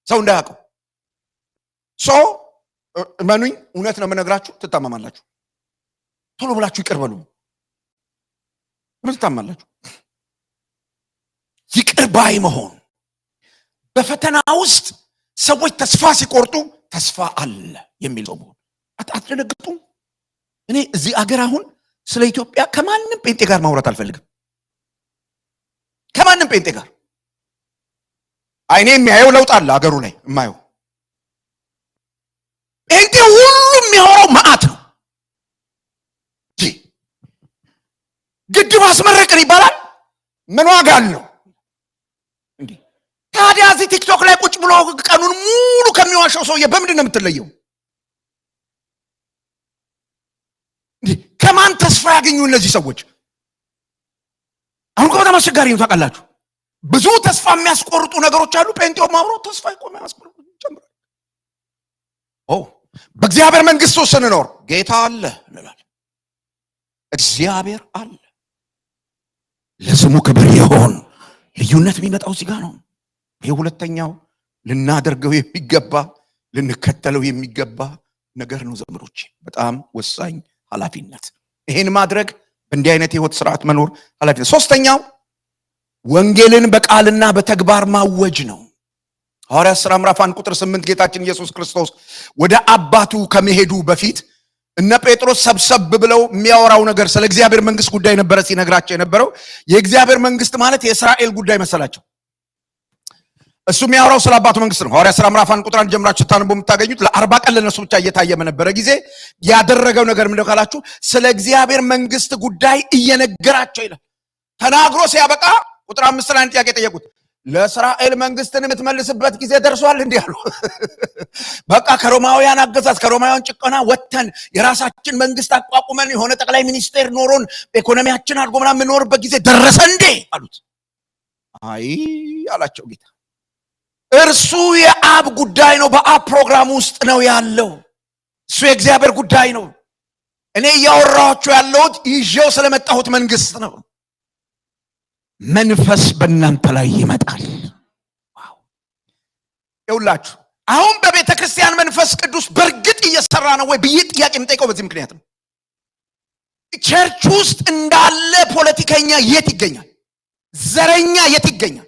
ሰው እንዳያውቀው። እመኑኝ፣ እውነት ነው የምነግራችሁ፣ ትታመማላችሁ። ቶሎ ብላችሁ ይቅር በሉ። ትታመማላችሁ። ይቅር ባይ መሆን በፈተና ውስጥ ሰዎች ተስፋ ሲቆርጡ ተስፋ አለ የሚል ሰው መሆን። አትደነግጡም? እኔ እዚህ አገር አሁን ስለ ኢትዮጵያ ከማንም ጴንጤ ጋር ማውራት አልፈልግም። ከማንም ጴንጤ ጋር አይኔ የሚያየው ለውጥ አለ አገሩ ላይ የማየው። ጴንጤ ሁሉ የሚያወራው መዓት ነው። ግድብ አስመረቅን ይባላል። ምን ዋጋ አለው? ታዲያ እዚህ ቲክቶክ ላይ ቁጭ ብሎ ቀኑን ሙሉ ከሚዋሸው ሰውዬ በምንድን ነው የምትለየው? ከማን ተስፋ ያገኙ እነዚህ ሰዎች? አሁን በጣም አስቸጋሪ ነው ታውቃላችሁ። ብዙ ተስፋ የሚያስቆርጡ ነገሮች አሉ። ጴንጤው ማብሮ ተስፋ የሚያስቆርጡ ጀምሯል። በእግዚአብሔር መንግስት ውስጥ ስንኖር ጌታ አለ እንላለን። እግዚአብሔር አለ፣ ለስሙ ክብር ይሁን። ልዩነት የሚመጣው እዚህ ጋር ነው። ይሄ ሁለተኛው ልናደርገው የሚገባ ልንከተለው የሚገባ ነገር ነው ዘመዶች። በጣም ወሳኝ ኃላፊነት። ይሄን ማድረግ እንዲህ አይነት ህይወት ስርዓት መኖር ኃላፊነት። ሶስተኛው ወንጌልን በቃልና በተግባር ማወጅ ነው። ሐዋርያት ሥራ ምዕራፍ 1 ቁጥር 8 ጌታችን ኢየሱስ ክርስቶስ ወደ አባቱ ከመሄዱ በፊት እነ ጴጥሮስ ሰብሰብ ብለው የሚያወራው ነገር ስለ እግዚአብሔር መንግስት ጉዳይ ነበረ ሲነግራቸው የነበረው። የእግዚአብሔር መንግስት ማለት የእስራኤል ጉዳይ መሰላቸው። እሱ የሚያወራው ስለ አባቱ መንግስት ነው። ሐዋርያት ሥራ ምዕራፍ 1 ቁጥር 1 ጀምራችሁ ታንቦ የምታገኙት ለ40 ቀን ለነሱ ብቻ እየታየ በነበረ ጊዜ ያደረገው ነገር ምንድነው ካላችሁ ስለ እግዚአብሔር መንግስት ጉዳይ እየነገራቸው ይላል። ተናግሮ ሲያበቃ ቁጥር 5 ላይ ጥያቄ ጠየቁት። ለእስራኤል መንግስትን የምትመልስበት ጊዜ ደርሷል እንዲህ አሉ። በቃ ከሮማውያን አገዛዝ ከሮማውያን ጭቆና ወጥተን የራሳችን መንግስት አቋቁመን የሆነ ጠቅላይ ሚኒስቴር ኖሮን ኢኮኖሚያችን አድጎ ምናምን የምንኖርበት ጊዜ ደረሰ እንዴ አሉት። አይ አላቸው ጌታ፣ እርሱ የአብ ጉዳይ ነው። በአብ ፕሮግራም ውስጥ ነው ያለው። እሱ የእግዚአብሔር ጉዳይ ነው። እኔ እያወራኋችሁ ያለሁት ይዤው ስለመጣሁት መንግስት ነው። መንፈስ በእናንተ ላይ ይመጣል። ዋው! ይውላችሁ አሁን በቤተ ክርስቲያን መንፈስ ቅዱስ በእርግጥ እየሰራ ነው ወይ ብዬ ጥያቄ የምጠይቀው በዚህ ምክንያት ነው። ቸርች ውስጥ እንዳለ ፖለቲከኛ የት ይገኛል? ዘረኛ የት ይገኛል?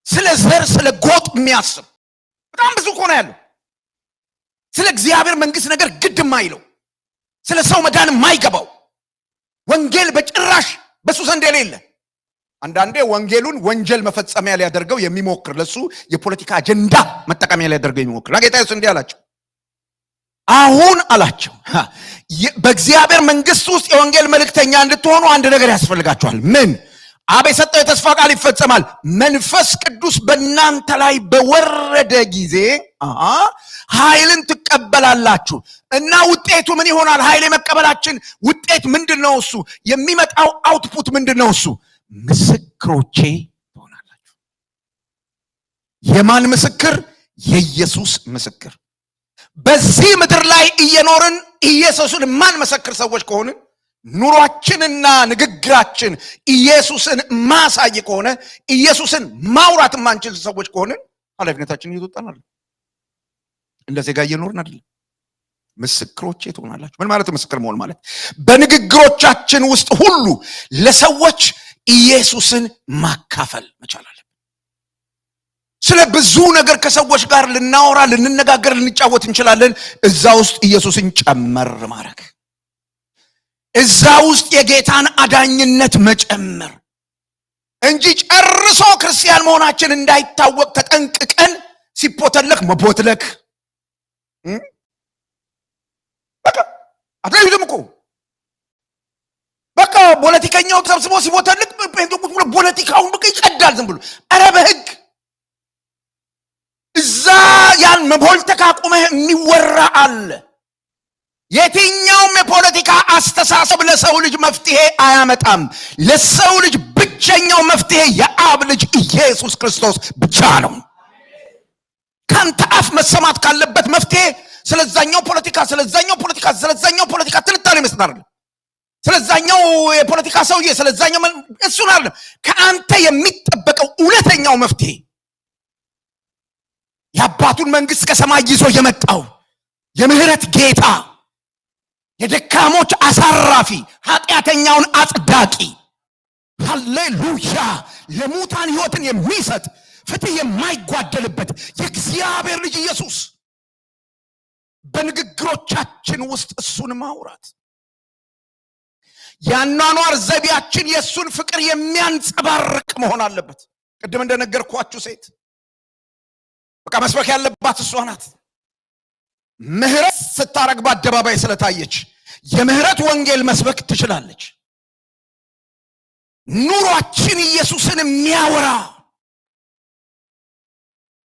ስለ ዘር ስለ ጎጥ የሚያስብ በጣም ብዙ እኮ ነው ያለው። ስለ እግዚአብሔር መንግስት ነገር ግድ የማይለው፣ ስለ ሰው መዳን የማይገባው፣ ወንጌል በጭራሽ በሱ ዘንድ የሌለ፣ አንዳንዴ ወንጌሉን ወንጀል መፈጸሚያ ሊያደርገው የሚሞክር፣ ለሱ የፖለቲካ አጀንዳ መጠቀሚያ ሊያደርገው የሚሞክር። ጌታ ኢየሱስ እንዲህ አላቸው፣ አሁን አላቸው በእግዚአብሔር መንግስት ውስጥ የወንጌል መልእክተኛ እንድትሆኑ አንድ ነገር ያስፈልጋችኋል። ምን? አብ የሰጠው የተስፋ ቃል ይፈጸማል። መንፈስ ቅዱስ በእናንተ ላይ በወረደ ጊዜ ኃይልን ትቀበላላችሁ። እና ውጤቱ ምን ይሆናል? ኃይል የመቀበላችን ውጤት ምንድነው? እሱ የሚመጣው አውትፑት ምንድነው? እሱ ምስክሮቼ ትሆናላችሁ። የማን ምስክር? የኢየሱስ ምስክር። በዚህ ምድር ላይ እየኖርን ኢየሱስን ማን መሰክር ሰዎች ከሆነ ኑሯችንና ንግግራችን ኢየሱስን ማሳይ ከሆነ ኢየሱስን ማውራት ማንችል ሰዎች ከሆነ ኃላፊነታችንን እየተወጣን እንደ ዜጋ እየኖርን አይደለም። ምስክሮቼ ትሆናላችሁ። ምን ማለት ምስክር መሆን ማለት? በንግግሮቻችን ውስጥ ሁሉ ለሰዎች ኢየሱስን ማካፈል መቻል አለብን። ስለ ብዙ ነገር ከሰዎች ጋር ልናወራ፣ ልንነጋገር፣ ልንጫወት እንችላለን። እዛ ውስጥ ኢየሱስን ጨመር ማድረግ፣ እዛ ውስጥ የጌታን አዳኝነት መጨመር እንጂ ጨርሶ ክርስቲያን መሆናችን እንዳይታወቅ ተጠንቅቀን ሲፖተለክ መፖትለክ በቃ አትለዩትም እኮ በቃ ፖለቲከኛው ተሰብስቦ ሲፖተልክ ጴንጤቆስ ብሎ ፖለቲካውን በቃ ይቀዳል ዝም ብሎ። ኧረ በህግ እዛ ያን መፖልተካ ቁመህ የሚወራ አለ። የትኛውም የፖለቲካ አስተሳሰብ ለሰው ልጅ መፍትሄ አያመጣም። ለሰው ልጅ ብቸኛው መፍትሄ የአብ ልጅ ኢየሱስ ክርስቶስ ብቻ ነው። ካንተ አፍ መሰማት ካለበት መፍትሄ ስለዛኛው ፖለቲካ ትልታኔ መስጠት አይደለም። ስለዛኛው የፖለቲካ ሰውዬ ስለዛኛው እሱን አይደለም። ከአንተ የሚጠበቀው እውነተኛው መፍትሄ የአባቱን መንግስት ከሰማይ ይዞ የመጣው የምህረት ጌታ፣ የደካሞች አሳራፊ፣ ኃጢአተኛውን አጽዳቂ፣ ሃሌሉያ፣ ለሙታን ህይወትን የሚሰጥ ፍትህ የማይጓደልበት የእግዚአብሔር ልጅ ኢየሱስ። በንግግሮቻችን ውስጥ እሱን ማውራት፣ ያኗኗር ዘይቤያችን የእሱን ፍቅር የሚያንጸባርቅ መሆን አለበት። ቅድም እንደነገርኳችሁ ሴት በቃ መስበክ ያለባት እሷ ናት። ምህረት ስታረግ በአደባባይ ስለታየች የምህረት ወንጌል መስበክ ትችላለች። ኑሯችን ኢየሱስን የሚያወራ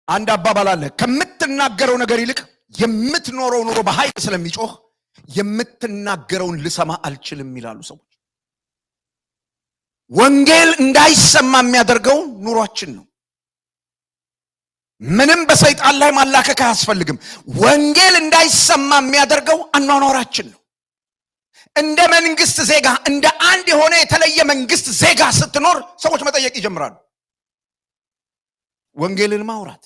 አንድ አባባል አለ። ከምትናገረው ነገር ይልቅ የምትኖረው ኑሮ በኃይል ስለሚጮህ የምትናገረውን ልሰማ አልችልም ይላሉ ሰዎች። ወንጌል እንዳይሰማ የሚያደርገው ኑሯችን ነው። ምንም በሰይጣን ላይ ማላከክ አያስፈልግም። ወንጌል እንዳይሰማ የሚያደርገው አኗኗራችን ነው። እንደ መንግስት ዜጋ፣ እንደ አንድ የሆነ የተለየ መንግስት ዜጋ ስትኖር ሰዎች መጠየቅ ይጀምራሉ። ወንጌልን ማውራት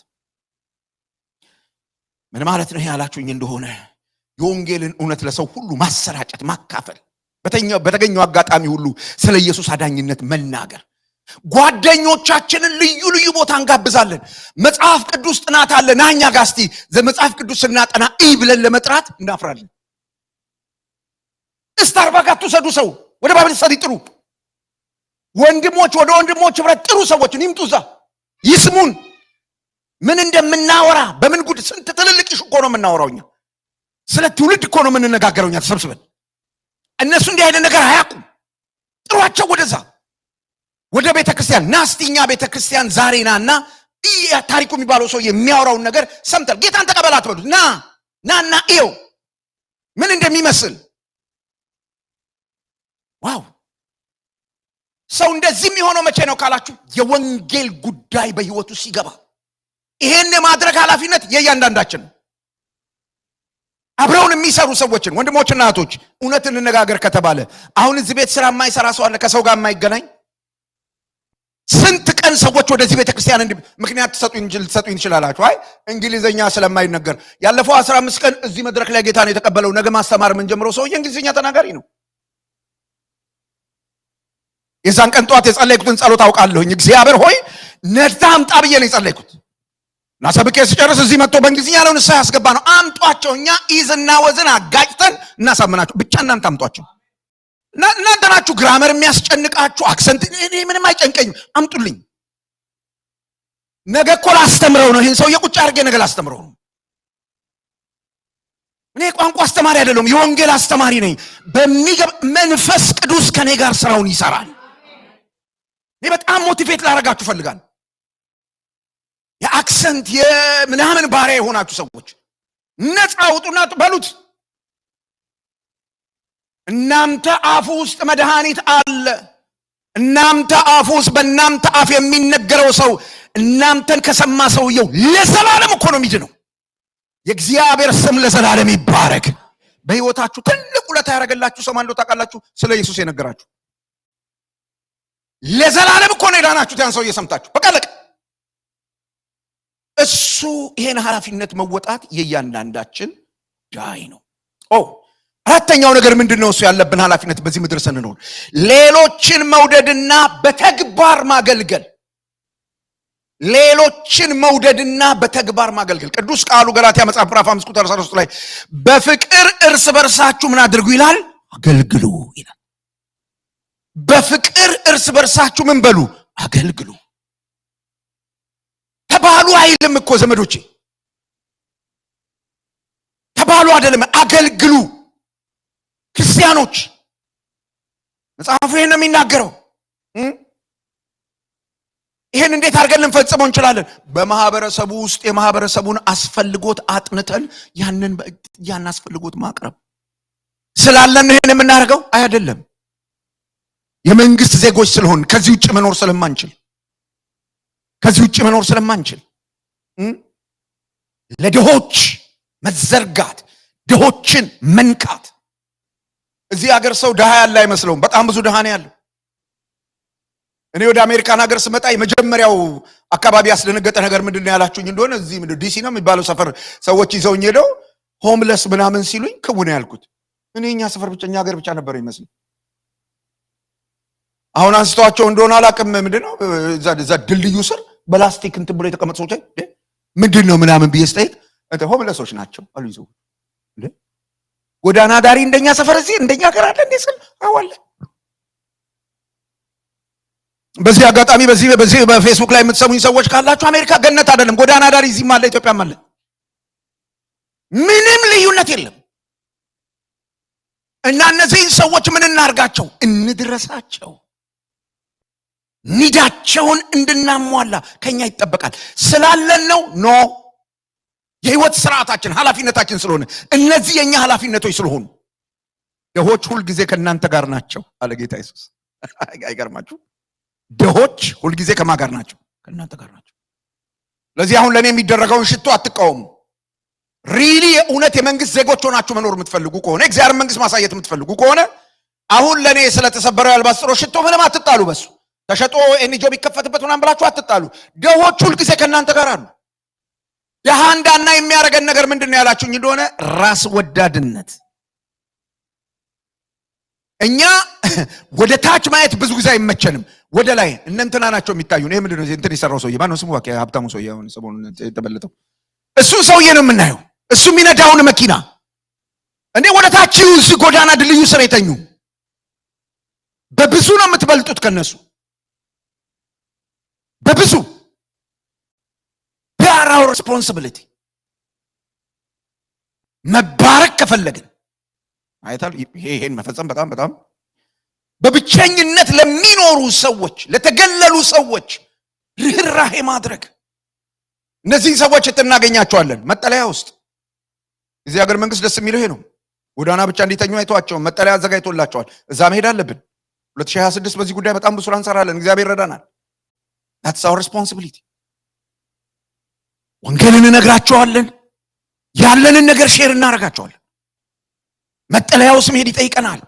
ምን ማለት ነው ያላችሁኝ እንደሆነ የወንጌልን እውነት ለሰው ሁሉ ማሰራጨት፣ ማካፈል፣ በተገኘው አጋጣሚ ሁሉ ስለ ኢየሱስ አዳኝነት መናገር። ጓደኞቻችንን ልዩ ልዩ ቦታ እንጋብዛለን። መጽሐፍ ቅዱስ ጥናት አለ፣ ናኛ ጋስቲ ዘመጽሐፍ ቅዱስ ስናጠና ብለን ለመጥራት እናፍራለን። ስታርባክስ ትሰዱ፣ ሰው ወደ ባይብል ስተዲ ጥሩ፣ ወንድሞች ወደ ወንድሞች ህብረት ጥሩ፣ ሰዎችን ይምጡ እዛ ይስሙን። ምን እንደምናወራ በምን ጉድ ስንት ትልልቅ እኮ ነው የምናወራው እኛ። ስለ ትውልድ እኮ ነው የምንነጋገረው እኛ ተሰብስበን። እነሱ እንዲህ አይነት ነገር አያውቁም። ጥሯቸው ወደዛ ወደ ቤተክርስቲያን። ናስቲኛ ቤተክርስቲያን ዛሬ ናና ታሪኩ የሚባለው ሰው የሚያወራውን ነገር ሰምተል ጌታን ተቀበላት በሉት። ናና ይው ምን እንደሚመስል ዋው። ሰው እንደዚህ የሚሆነው መቼ ነው ካላችሁ የወንጌል ጉዳይ በህይወቱ ሲገባ። ይሄን የማድረግ ኃላፊነት የእያንዳንዳችን ነው። አብረውን የሚሰሩ ሰዎችን ወንድሞችና እህቶች እውነት እንነጋገር ከተባለ አሁን እዚህ ቤት ስራ የማይሰራ ሰው አለ ከሰው ጋር የማይገናኝ? ስንት ቀን ሰዎች ወደዚህ ቤተክርስቲያን ምክንያት ትሰጡኝ ትችላላችሁ። አይ እንግሊዘኛ ስለማይነገር ያለፈው 15 ቀን እዚህ መድረክ ላይ ጌታን የተቀበለው ነገ ማስተማር ምን ጀምሮ ሰው የእንግሊዘኛ ተናጋሪ ነው። የዛን ቀን ጧት የጸለይኩትን ጸሎት አውቃለሁኝ። እግዚአብሔር ሆይ ነድታ አምጣ ብዬ ነው የጸለይኩት። እና ሰብኬ ስጨርስ እዚህ መጥቶ በእንግሊዝኛ ነው ንስሐ ያስገባ ነው። አምጧቸው፣ እኛ ኢዝና ወዝን አጋጭተን እናሳምናቸው። ብቻ እናንተ አምጧቸው። እናንተ ናችሁ ግራመር የሚያስጨንቃችሁ፣ አክሰንት እኔ ምንም አይጨንቀኝም፣ አምጡልኝ። ነገ እኮ ላስተምረው ነው። ይህን ሰውዬ ቁጭ አድርጌ ነገ ላስተምረው ነው። እኔ ቋንቋ አስተማሪ አይደለም፣ የወንጌል አስተማሪ ነኝ። መንፈስ ቅዱስ ከኔ ጋር ስራውን ይሰራል። እኔ በጣም ሞቲቬት ላደርጋችሁ ፈልጋለሁ። የአክሰንት የምናምን ባሪያ የሆናችሁ ሰዎች ነፃ አውጡና በሉት። እናንተ አፍ ውስጥ መድኃኒት አለ። እናንተ አፍ ውስጥ በእናንተ አፍ የሚነገረው ሰው እናንተን ከሰማ ሰውየው ለዘላለም እኮ ነው የሚድነው። የእግዚአብሔር ስም ለዘላለም ይባረክ። በህይወታችሁ ትልቅ ውለታ ያደረገላችሁ ሰው ማን ነው ታውቃላችሁ? ስለ ኢየሱስ የነገራችሁ ለዘላለም እኮ ነው የዳናችሁት። ያን ሰውዬ ሰምታችሁ በቃ ለቀ። እሱ ይሄን ኃላፊነት መወጣት የእያንዳንዳችን ዳይ ነው። አራተኛው ነገር ምንድነው? እሱ ያለብን ኃላፊነት በዚህ ምድር ስንኖር ሌሎችን መውደድና በተግባር ማገልገል። ሌሎችን መውደድና በተግባር ማገልገል። ቅዱስ ቃሉ ገላትያ መጽሐፍ ምዕራፍ 5 ቁጥር 13 ላይ በፍቅር እርስ በርሳችሁ ምን አድርጉ ይላል? አገልግሉ ይላል። በፍቅር እርስ በርሳችሁ ምን በሉ? አገልግሉ። ተባሉ አይልም እኮ ዘመዶቼ፣ ተባሉ አይደለም፣ አገልግሉ። ክርስቲያኖች መጽሐፉ ይሄን ነው የሚናገረው። ይሄን እንዴት አድርገን ልንፈጽመው እንችላለን? በማህበረሰቡ ውስጥ የማህበረሰቡን አስፈልጎት አጥንተን ያን አስፈልጎት ማቅረብ ስላለን ይሄን የምናደርገው አይደለም። የመንግስት ዜጎች ስለሆን ከዚህ ውጭ መኖር ስለማንችል ለድሆች መዘርጋት፣ ድሆችን መንካት። እዚህ ሀገር ሰው ድሃ ያለ አይመስለውም። በጣም ብዙ ድሃ ነው ያለው። እኔ ወደ አሜሪካን ሀገር ስመጣ የመጀመሪያው አካባቢ ያስደነገጠ ነገር ምንድነው ያላችሁኝ እንደሆነ እዚህ ዲሲ ነው የሚባለው ሰፈር ሰዎች ይዘውኝ ሄደው ሆምለስ ምናምን ሲሉኝ ክው ነው ያልኩት። እኔ እኛ ሰፈር ብቻ እኛ ሀገር ብቻ ነበር ይመስል። አሁን አንስተዋቸው እንደሆነ አላውቅም። ምንድነው እዛ ድልድዩ ስር በላስቲክ እንትን ብሎ የተቀመጡ ሰዎች ምንድነው ምናምን ብዬ ስጠይቅ ሆምለሶች ናቸው አሉ። ይዘው ጎዳና ዳሪ እንደኛ ሰፈር እዚህ እንደኛ ሀገር አለ እንዴ ስል አዋለ። በዚህ አጋጣሚ በዚህ በፌስቡክ ላይ የምትሰሙኝ ሰዎች ካላችሁ አሜሪካ ገነት አይደለም፣ ጎዳና ዳሪ እዚህም አለ፣ ኢትዮጵያም አለ። ምንም ልዩነት የለም። እና እነዚህን ሰዎች ምን እናርጋቸው? እንድረሳቸው። ኒዳቸውን እንድናሟላ ከኛ ይጠበቃል። ስላለን ነው ኖ የህይወት ስርዓታችን ኃላፊነታችን ስለሆነ እነዚህ የኛ ኃላፊነቶች ስለሆኑ ድሆች ሁልጊዜ ከእናንተ ጋር ናቸው አለ ጌታ ኢየሱስ። አይገርማችሁ? ድሆች ሁልጊዜ ከማን ጋር ናቸው? ከእናንተ ጋር ናቸው። ለዚህ አሁን ለእኔ የሚደረገውን ሽቶ አትቃወሙ። ሪሊ የእውነት የመንግስት ዜጎች ሆናችሁ መኖር የምትፈልጉ ከሆነ እግዚአብሔር መንግስት ማሳየት የምትፈልጉ ከሆነ አሁን ለእኔ ስለተሰበረው ያልባስጥሮ ሽቶ ምንም አትጣሉ። በሱ ተሸጦ ኤንጂኦ ቢከፈትበት ምናምን ብላችሁ አትጣሉ። ድሆች ሁልጊዜ ከእናንተ ጋር አሉ። ድሃ እንዳና የሚያደርገን ነገር ምንድን ነው ያላችሁኝ እንደሆነ ራስ ወዳድነት። እኛ ወደ ታች ማየት ብዙ ጊዜ አይመቸንም። ወደ ላይ እነንትና ናቸው የሚታዩን። ይሄ ምንድነው እንትን የሰራው ሰውዬ ማነው ስሙ? ሀብታሙ ሰውዬ አሁን ሰሞኑን የተበለጠው እሱ ሰውዬ ነው የምናየው። እሱ የሚነዳውን መኪና እንዴ ወደ ታች እዚህ ጎዳና ድልድዩ ስር የተኙ በብዙ ነው የምትበልጡት ከነሱ በብዙ። our responsibility መባረክ ከፈለግን አይታል ይሄን መፈጸም በጣም በብቸኝነት ለሚኖሩ ሰዎች ለተገለሉ ሰዎች ርህራሄ ማድረግ። እነዚህ ሰዎች እናገኛቸዋለን መጠለያ ውስጥ። እዚህ ሀገር መንግስት ደስ የሚለው ይሄ ነው። ጎዳና ብቻ እንዲተኙ አይተዋቸው መጠለያ አዘጋጅቶላቸዋል። እዛ መሄድ አለብን። 2026 በዚህ ጉዳይ በጣም ብዙ ስራ እንሰራለን። እግዚአብሔር ይረዳናል። that's our responsibility። ወንጌልን እንነግራቸዋለን። ያለንን ነገር ሼር እናደርጋቸዋለን። መጠለያው ውስጥ መሄድ ይጠይቀናል።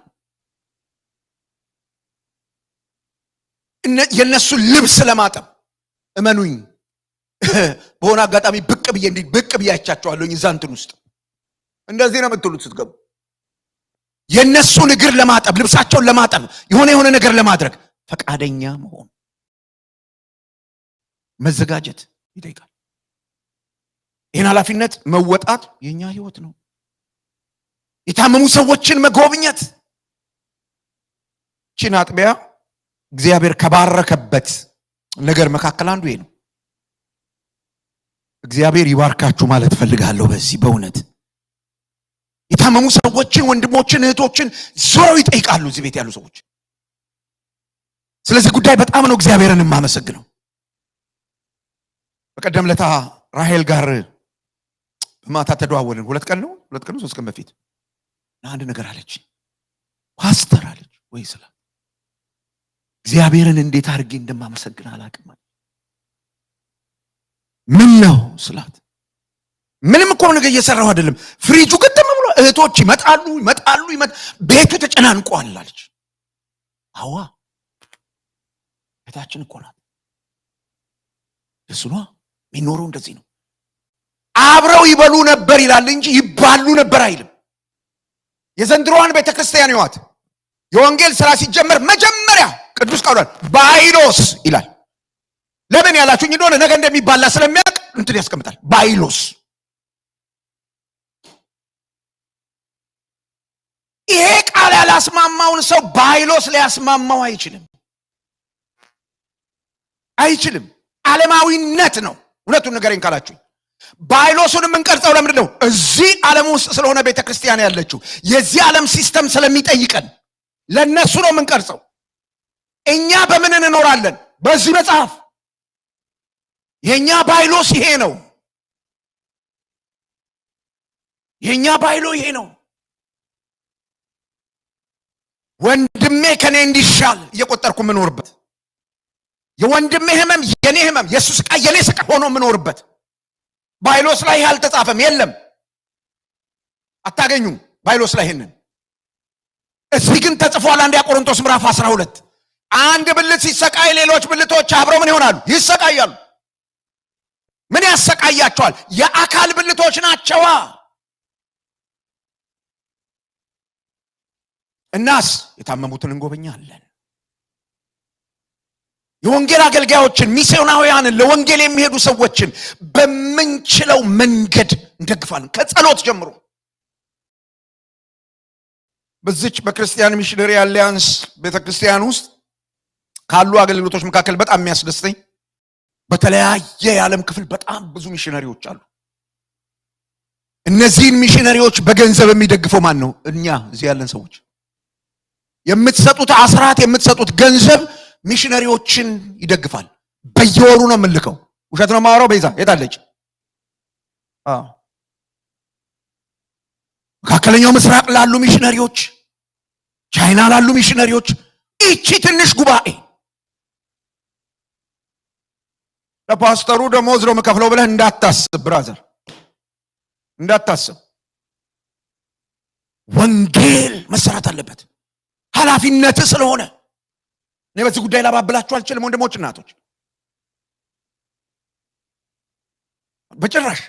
የነሱ ልብስ ለማጠብ እመኑኝ በሆነ አጋጣሚ ብቅ ብያቻቸዋለሁ። እዛ እንትን ውስጥ እንደዚህ ነው የምትሉት ስትገቡ። የነሱን እግር ለማጠብ ልብሳቸውን ለማጠብ የሆነ ነገር ለማድረግ ፈቃደኛ መሆን መዘጋጀት ይጠይቃል። ይህን ኃላፊነት መወጣት የኛ ህይወት ነው። የታመሙ ሰዎችን መጎብኘት። ቺን አጥቢያ እግዚአብሔር ከባረከበት ነገር መካከል አንዱ ይሄ ነው። እግዚአብሔር ይባርካችሁ ማለት ፈልጋለሁ። በዚህ በእውነት የታመሙ ሰዎችን፣ ወንድሞችን፣ እህቶችን ዞረው ይጠይቃሉ እዚህ ቤት ያሉ ሰዎች። ስለዚህ ጉዳይ በጣም ነው እግዚአብሔርን የማመሰግነው። በቀደም ለታ ራሄል ጋር በማታ ተደዋወልን። 2 ቀን ነው 3 ቀን በፊት አንድ ነገር አለች። ፓስተር አለች ወይ ስላ እግዚአብሔርን እንዴት አድርጌ እንደማመሰግን አላውቅም። ምን ነው ስላት ምንም እኮ ነገር እየሰራሁ አይደለም፣ ፍሪጁ ገጠመ ብሎ እህቶች ይመጣሉ ቤቱ ተጨናንቋል አለች። አዋ ቤታችን እኮ ናት። እሱኗ የሚኖረው እንደዚህ ነው። አብረው ይበሉ ነበር ይላል እንጂ ይባሉ ነበር አይልም። የዘንድሮዋን ቤተክርስቲያን ይዋት የወንጌል ሥራ ሲጀመር መጀመሪያ ቅዱስ ቃሉን ባይሎስ ይላል። ለምን ያላችሁኝ እንደሆነ ነገ እንደሚባላ ስለሚያውቅ እንትን ያስቀምጣል። ባይሎስ ይሄ ቃል ያላስማማውን ሰው ባይሎስ ሊያስማማው አይችልም። ዓለማዊነት ነው። እውነቱን ንገረኝ ካላችሁኝ ባይሎሱን የምንቀርጸው ለምንድን ነው? እዚህ ዓለም ውስጥ ስለሆነ ቤተክርስቲያን ያለችው የዚህ ዓለም ሲስተም ስለሚጠይቀን ለነሱ ነው የምንቀርጸው። እኛ በምን እንኖራለን? በዚህ መጽሐፍ። የኛ ባይሎስ ይሄ ነው። የኛ ባይሎ ይሄ ነው። ወንድሜ ከኔ እንዲሻል እየቆጠርኩ የምኖርበት፣ የወንድሜ ህመም የኔ ህመም፣ የሱ ስቃይ የኔ ስቃይ ሆኖ የምኖርበት ባይሎስ ላይ አልተጻፈም። የለም፣ አታገኙም ባይሎስ ላይ ይሄንን። እዚህ ግን ተጽፏል። 1 ቆሮንቶስ ምዕራፍ 12 አንድ ብልት ሲሰቃይ ሌሎች ብልቶች አብረው ምን ይሆናሉ? ይሰቃያሉ። ምን ያሰቃያቸዋል? የአካል ብልቶች ናቸዋ። እናስ የታመሙትን እንጎበኛለን። የወንጌል አገልጋዮችን፣ ሚስዮናውያንን፣ ለወንጌል የሚሄዱ ሰዎችን በምንችለው መንገድ እንደግፋለን። ከጸሎት ጀምሮ በዚች በክርስቲያን ሚሽነሪ አሊያንስ ቤተክርስቲያን ውስጥ ካሉ አገልግሎቶች መካከል በጣም የሚያስደስተኝ በተለያየ የዓለም ክፍል በጣም ብዙ ሚሽነሪዎች አሉ። እነዚህን ሚሽነሪዎች በገንዘብ የሚደግፈው ማን ነው? እኛ እዚህ ያለን ሰዎች። የምትሰጡት አስራት፣ የምትሰጡት ገንዘብ ሚሽነሪዎችን ይደግፋል። በየወሩ ነው የምንልከው። ውሸት ነው የማወራው። ቤዛ የታለች? መካከለኛው ምስራቅ ላሉ ሚሽነሪዎች፣ ቻይና ላሉ ሚሽነሪዎች ይቺ ትንሽ ጉባኤ ለፓስተሩ ደሞዝ ነው የምከፍለው ብለህ እንዳታስብ ብራዘር፣ እንዳታስብ። ወንጌል መሰራት አለበት፣ ኃላፊነት ስለሆነ። እኔ በዚህ ጉዳይ ላባብላችሁ አልችልም ወንድሞች፣ እናቶች፣ በጭራሽ።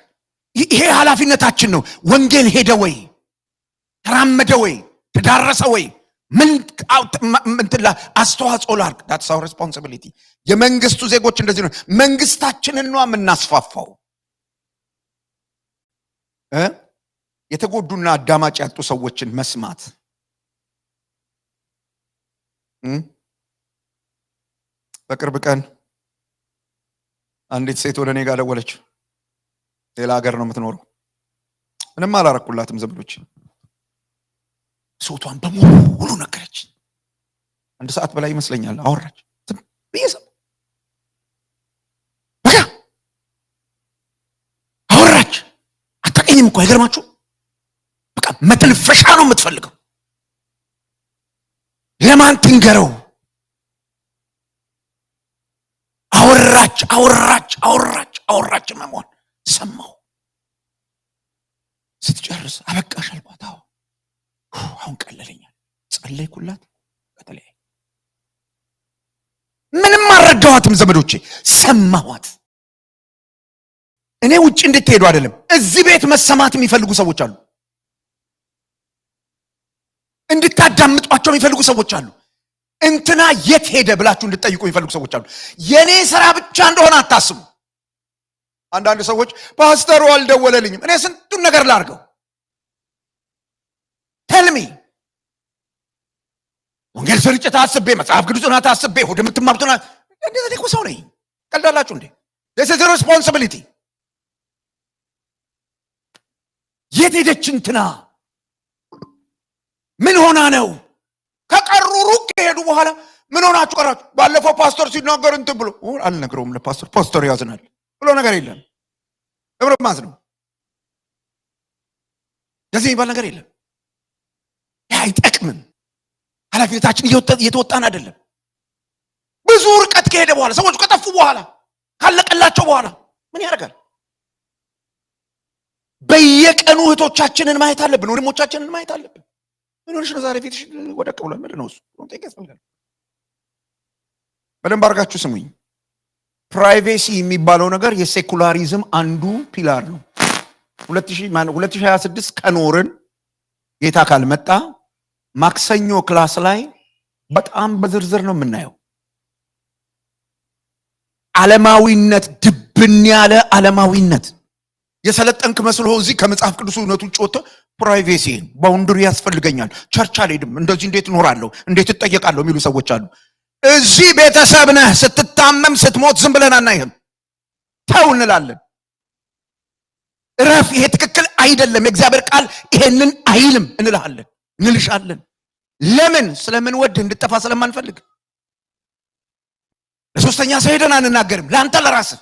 ይሄ ኃላፊነታችን ነው። ወንጌል ሄደ ወይ? ተራመደ ወይ? ተዳረሰ ወይ? ምን አስተዋጽኦ ላድርግ? that's our responsibility። የመንግስቱ ዜጎች እንደዚህ ነው። መንግስታችንን ነው የምናስፋፋው። የተጎዱና አዳማጭ ያጡ ሰዎችን መስማት። በቅርብ ቀን አንዲት ሴት ወደ እኔ ጋር ደወለች። ሌላ ሀገር ነው የምትኖረው። ምንም አላረኩላትም ዘመዶች። ሶቷን በሙሉ ነገረች። 1 ሰዓት በላይ ይመስለኛል አወራች። በየሰው በቃ አወራች። አታውቀኝም እኮ አይገርማችሁ? በቃ መተንፈሻ ነው የምትፈልገው። ለማን ትንገረው? አወራች መሞን ሰማው። ስትጨርስ አበቃሽ አልኳት። አሁን ቀለለኛል። ጸለይኩላት። በተለይ ምንም አልረዳኋትም ዘመዶቼ፣ ሰማኋት። እኔ ውጭ እንድትሄዱ አይደለም፣ እዚህ ቤት መሰማት የሚፈልጉ ሰዎች አሉ። እንድታዳምጧቸው የሚፈልጉ ሰዎች አሉ። እንትና የት ሄደ ብላችሁ እንድትጠይቁ የሚፈልጉ ሰዎች አሉ። የኔ ስራ ብቻ እንደሆነ አታስቡ። አንዳንድ ሰዎች ፓስተሩ አልደወለልኝም፣ እኔ ስንቱን ነገር ላርገው። ተልሚ ወንጌል ስርጭት አስቤ፣ መጽሐፍ ቅዱስን አስቤ፣ ወደ ምትማሩትና እንደዚህ እኮ ሰው ነኝ። ቀልዳላችሁ እንዴ? this is a responsibility። የት ሄደች እንትና? ምን ሆና ነው? ከቀሩ ሩቅ ከሄዱ በኋላ ምን ሆናችሁ ቀራችሁ? ባለፈው ፓስተር ሲናገር እንትን ብሎ አልነግረውም ለፓስተር ፓስተር ያዝናል ብሎ ነገር የለም። እብረማዝ ነው ለዚህ የሚባል ነገር የለም። ያ አይጠቅምም። ኃላፊነታችን እየተወጣን አይደለም። ብዙ ርቀት ከሄደ በኋላ ሰዎች ከጠፉ በኋላ ካለቀላቸው በኋላ ምን ያደርጋል? በየቀኑ እህቶቻችንን ማየት አለብን፣ ወንድሞቻችንን ማየት አለብን። ምን ሆነሽ ነው ዛሬ ፊትሽ ወደቅ ብሏል? ምንድን ነው እሱ? በደንብ አድርጋችሁ ስሙኝ። ፕራይቬሲ የሚባለው ነገር የሴኩላሪዝም አንዱ ፒላር ነው። 2026 ከኖርን ጌታ ካልመጣ ማክሰኞ ክላስ ላይ በጣም በዝርዝር ነው የምናየው። ዓለማዊነት፣ ድብን ያለ ዓለማዊነት። የሰለጠንክ መስሎ እዚህ ከመጽሐፍ ቅዱስ እውነቱ ጮተ ፕራይቬሲ ባውንደሪ ያስፈልገኛል፣ ቸርች አልሄድም፣ እንደዚህ እንዴት እኖራለሁ፣ እንዴት እጠየቃለሁ የሚሉ ሰዎች አሉ። እዚህ ቤተሰብ ነህ፣ ስትታመም ስትሞት ዝም ብለን አናይህም፣ ተው እንላለን። እረፍ፣ ይሄ ትክክል አይደለም፣ የእግዚአብሔር ቃል ይሄንን አይልም እንልሃለን፣ እንልሻለን። ለምን? ስለምንወድ እንድጠፋ ስለማንፈልግ። ለሶስተኛ ሰው ሄደን አንናገርም፣ ለአንተ ለራስህ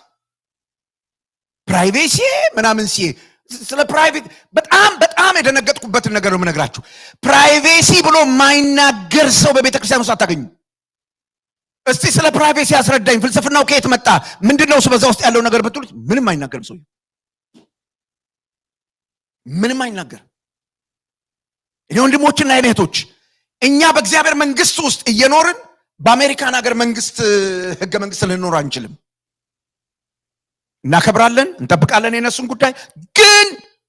ፕራይቬሲ ምናምን ሲዬ ስለ ፕራይቬት በጣም የደነገጥኩበትን ነገር ነው የምነግራችሁ። ፕራይቬሲ ብሎ የማይናገር ሰው በቤተ ክርስቲያን ውስጥ አታገኙ። እስቲ ስለ ፕራይቬሲ ያስረዳኝ፣ ፍልስፍናው ከየት መጣ፣ ምንድነው እሱ በዛ ውስጥ ያለው ነገር ብትሉት ምንም አይናገርም። ሰው ምንም አይናገርም። እኔ ወንድሞችና እህቶች፣ እኛ በእግዚአብሔር መንግስት ውስጥ እየኖርን በአሜሪካን ሀገር መንግስት ህገ መንግስት ልንኖር አንችልም። እናከብራለን፣ እንጠብቃለን የነሱን ጉዳይ፣ ግን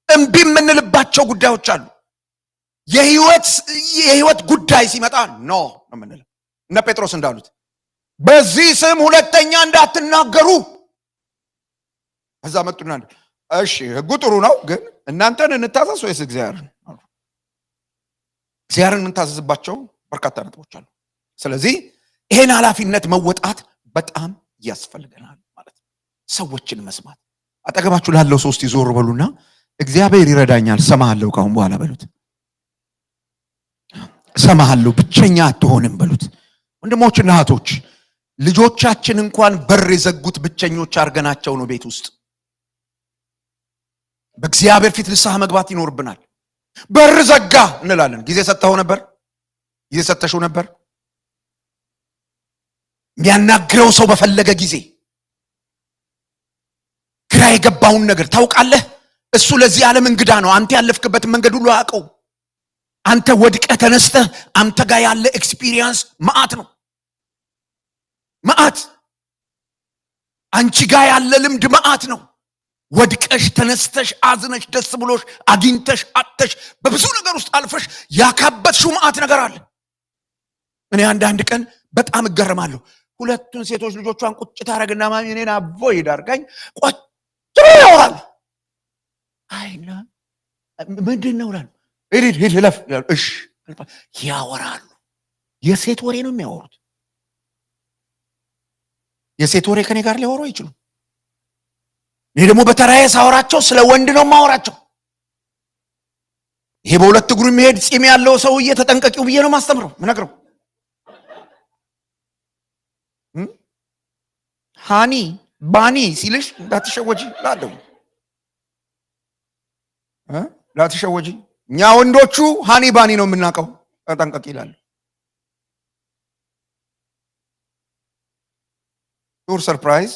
እምቢ የምንልባቸው ጉዳዮች አሉ። የህይወት ጉዳይ ሲመጣ ኖ ነው የምንለው። እነ ጴጥሮስ እንዳሉት በዚህ ስም ሁለተኛ እንዳትናገሩ። እዛ መጡና እሺ ህጉ ጥሩ ነው፣ ግን እናንተን እንታዘዝ ወይስ እግዚአብሔርን? እግዚአብሔርን የምንታዘዝባቸው በርካታ ነጥቦች አሉ። ስለዚህ ይሄን ኃላፊነት መወጣት በጣም ያስፈልገናል ማለት ነው። ሰዎችን መስማት። አጠገባችሁ ላለው ሰው እስቲ ዞር በሉና እግዚአብሔር ይረዳኛል፣ ሰማሃለሁ፣ ካሁን በኋላ በሉት። ሰማሃለሁ፣ ብቸኛ አትሆንም በሉት። ወንድሞችና እህቶች፣ ልጆቻችን እንኳን በር የዘጉት ብቸኞች አድርገናቸው ነው ቤት ውስጥ። በእግዚአብሔር ፊት ንስሐ መግባት ይኖርብናል። በር ዘጋ እንላለን። ጊዜ ሰጥተው ነበር? ጊዜ ሰጥተሽው ነበር? የሚያናግረው ሰው በፈለገ ጊዜ ግራ የገባውን ነገር ታውቃለህ። እሱ ለዚህ ዓለም እንግዳ ነው። አንተ ያለፍክበትን መንገድ ሁሉ አያውቀው። አንተ ወድቀህ ተነስተህ አንተ ጋር ያለ ኤክስፒሪየንስ መዓት ነው፣ መዓት። አንቺ ጋር ያለ ልምድ መዓት ነው። ወድቀሽ ተነስተሽ አዝነሽ ደስ ብሎሽ አግኝተሽ አጥተሽ በብዙ ነገር ውስጥ አልፈሽ ያካበትሽው መዓት ነገር አለ። እኔ አንዳንድ ቀን በጣም እገረማለሁ። ሁለቱን ሴቶች ልጆቿን ቁጭ ታረግና ማሚ እኔን አቮይድ አድርጋኝ ቁጭ ያወራል። አይና ምንድን ነው ላሉ ሂድ ለፍ እሺ ያወራሉ። የሴት ወሬ ነው የሚያወሩት። የሴት ወሬ ከኔ ጋር ሊያወሩ አይችሉም። እኔ ደግሞ በተራዬ ሳወራቸው ስለ ወንድ ነው ማወራቸው። ይሄ በሁለት እግሩ የሚሄድ ፂም ያለው ሰውዬ ተጠንቀቂው ብዬ ነው ማስተምረው ምነግረው። ሃኒ ባኒ ሲልሽ እንዳትሸወጂ ላለው ላትሸወጂ። እኛ ወንዶቹ ሃኒ ባኒ ነው የምናውቀው፣ ተጠንቀቂ ይላል። ቱር ሰርፕራይዝ።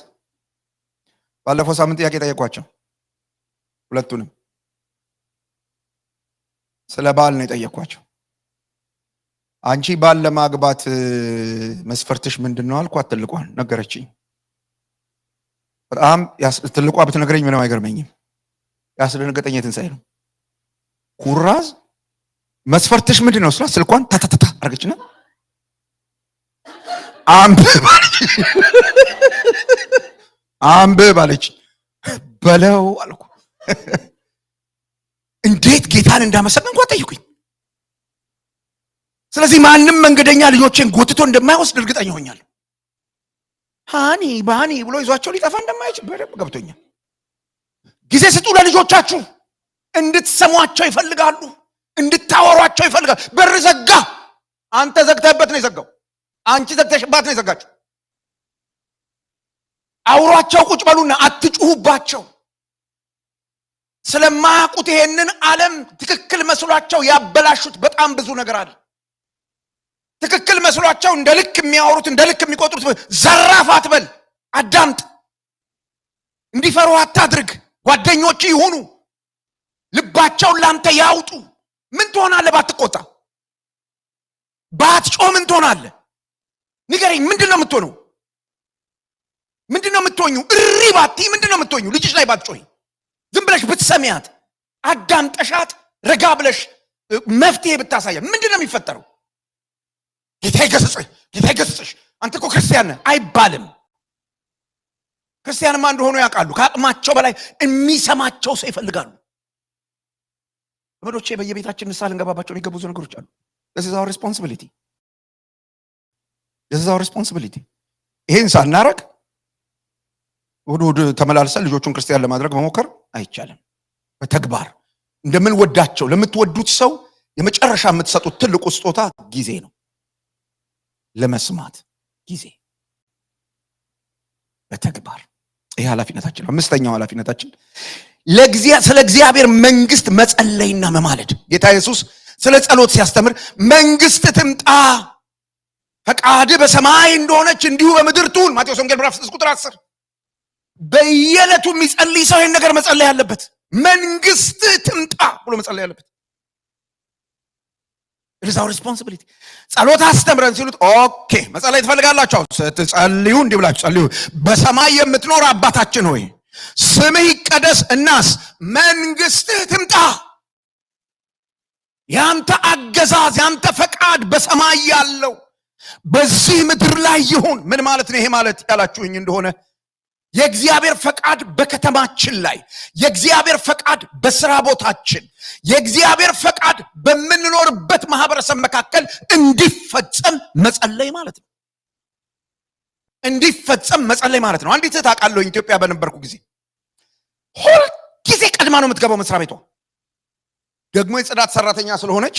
ባለፈው ሳምንት ጥያቄ ጠየኳቸው ሁለቱንም። ስለ ባል ነው የጠየኳቸው። አንቺ ባል ለማግባት መስፈርትሽ ምንድነው አልኳት። ትልቋን ነገረችኝ። በጣም ትልቋ ብትነግረኝ ምንም አይገርመኝም። ያስደነገጠኝ የትንሣኤ ነው። ኩራዝ መስፈርትሽ ምንድነው ስላት ስልኳን ታታታታ አርገችና አንብብ አለች። በለው አልኩ። እንዴት ጌታን እንዳመሰግን እንኳን ጠይቁኝ። ስለዚህ ማንም መንገደኛ ልጆችን ጎትቶ እንደማይወስድ እርግጠኛ ሆኛለሁ። ሃኒ ባኒ ብሎ ይዟቸው ሊጠፋ እንደማይችል በደንብ ገብቶኛል። ጊዜ ስጡ ለልጆቻችሁ። እንድትሰሟቸው ይፈልጋሉ፣ እንድታወሯቸው ይፈልጋል። በር ዘጋ። አንተ ዘግተህበት ነው የዘጋው። አንቺ ዘግተሽባት ነው የዘጋችው። አውሯቸው፣ ቁጭ በሉና አትጩሁባቸው። ስለማያውቁት ይሄንን ዓለም ትክክል መስሏቸው ያበላሹት በጣም ብዙ ነገር አለ። ትክክል መስሏቸው እንደ ልክ የሚያወሩት እንደ ልክ የሚቆጥሩት። ዘራፍ አትበል፣ አዳምጥ። እንዲፈሩ አታድርግ። ጓደኞች ይሁኑ፣ ልባቸውን ላንተ ያውጡ። ምን ትሆናለህ ባትቆጣ? ባትጮህ ምን ትሆናለህ? ንገረኝ። ምንድነው የምትሆነው? ምንድነው የምትሆኙ? እሪ ባቲ ምንድነው የምትሆኙ? ልጅሽ ላይ ባትጮህ፣ ዝም ብለሽ ብትሰሚያት፣ አዳምጠሻት፣ ረጋ ብለሽ መፍትሄ ብታሳያ ምንድነው የሚፈጠረው? ጌታ ይገስጽህ፣ ጌታ ይገስጽሽ፣ አንተ እኮ ክርስቲያን ነህ አይባልም። ክርስቲያንማ እንደሆኑ ያውቃሉ። ከአቅማቸው በላይ የሚሰማቸው ሰው ይፈልጋሉ። ወዶቼ በየቤታችን ንስሐ ልንገባባቸው የሚገቡ ብዙ ነገሮች አሉ። this is our responsibility. ይሄን ሳናረግ ወደ ተመላልሰን ልጆቹን ክርስቲያን ለማድረግ መሞከር አይቻልም። በተግባር እንደምንወዳቸው ለምትወዱት ሰው የመጨረሻ የምትሰጡት ትልቁ ስጦታ ጊዜ ነው። ለመስማት ጊዜ በተግባር ይሄ ኃላፊነታችን ነው። አምስተኛው ኃላፊነታችን ስለ እግዚአብሔር መንግስት መጸለይና መማለድ። ጌታ ኢየሱስ ስለ ጸሎት ሲያስተምር መንግስት ትምጣ፣ ፈቃድ በሰማይ እንደሆነች እንዲሁ በምድር ትሁን። ማቴዎስ ወንጌል ምዕራፍ 6 ቁጥር 10። በየዕለቱ የሚጸልይ ሰው ይህን ነገር መጸለይ ያለበት። መንግስት ትምጣ ብሎ መጸለይ ያለበት። it is our responsibility። ጸሎት አስተምረን ሲሉት ኦኬ መጸለይ ትፈልጋላችሁ፣ ስትጸልዩ እንዲህ ብላችሁ ጸልዩ። በሰማይ የምትኖር አባታችን ሆይ ስምህ ይቀደስ፣ እናስ መንግስትህ ትምጣ። ያንተ አገዛዝ፣ ያንተ ፈቃድ በሰማይ ያለው በዚህ ምድር ላይ ይሁን። ምን ማለት ነው ይሄ ማለት ያላችሁኝ እንደሆነ የእግዚአብሔር ፈቃድ በከተማችን ላይ፣ የእግዚአብሔር ፈቃድ በስራ ቦታችን፣ የእግዚአብሔር ፈቃድ በምንኖርበት ማህበረሰብ መካከል እንዲፈጸም መጸለይ ማለት ነው። እንዲፈጸም መጸለይ ማለት ነው። አንዲት ታውቃለሁ፣ ኢትዮጵያ በነበርኩ ጊዜ ሁል ጊዜ ቀድማ ነው የምትገባው መስሪያ ቤቷ። ደግሞ የጽዳት ሰራተኛ ስለሆነች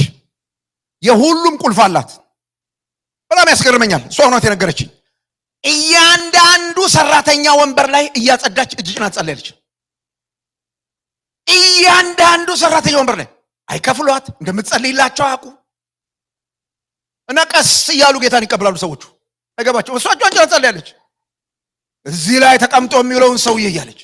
የሁሉም ቁልፍ አላት። በጣም ያስገርመኛል። እሷ ሆኗት የነገረችኝ እያንዳንዱ ሰራተኛ ወንበር ላይ እያጸዳች እጅና ጸለየች። እያንዳንዱ ሰራተኛ ወንበር ላይ አይከፍሏት፣ እንደምትጸልይላቸው አያውቁ እና ቀስ እያሉ ጌታን ይቀበላሉ ሰዎቹ። አይገባቸው። እሷ እጇን ጸልያለች። እዚህ ላይ ተቀምጦ የሚውለውን ሰውዬ እያለች።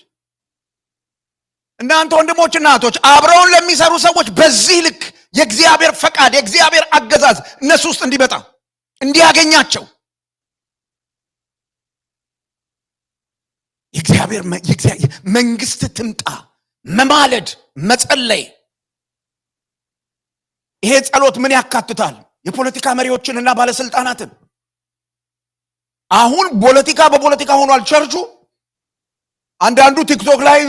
እናንተ ወንድሞችና እህቶች አብረውን ለሚሰሩ ሰዎች በዚህ ልክ የእግዚአብሔር ፈቃድ፣ የእግዚአብሔር አገዛዝ እነሱ ውስጥ እንዲመጣ እንዲያገኛቸው የእግዚአብሔር መንግስት ትምጣ መማለድ፣ መጸለይ። ይሄ ጸሎት ምን ያካትታል? የፖለቲካ መሪዎችንና ባለስልጣናትን። አሁን ፖለቲካ በፖለቲካ ሆኗል ቸርቹ። አንዳንዱ ቲክቶክ ላይ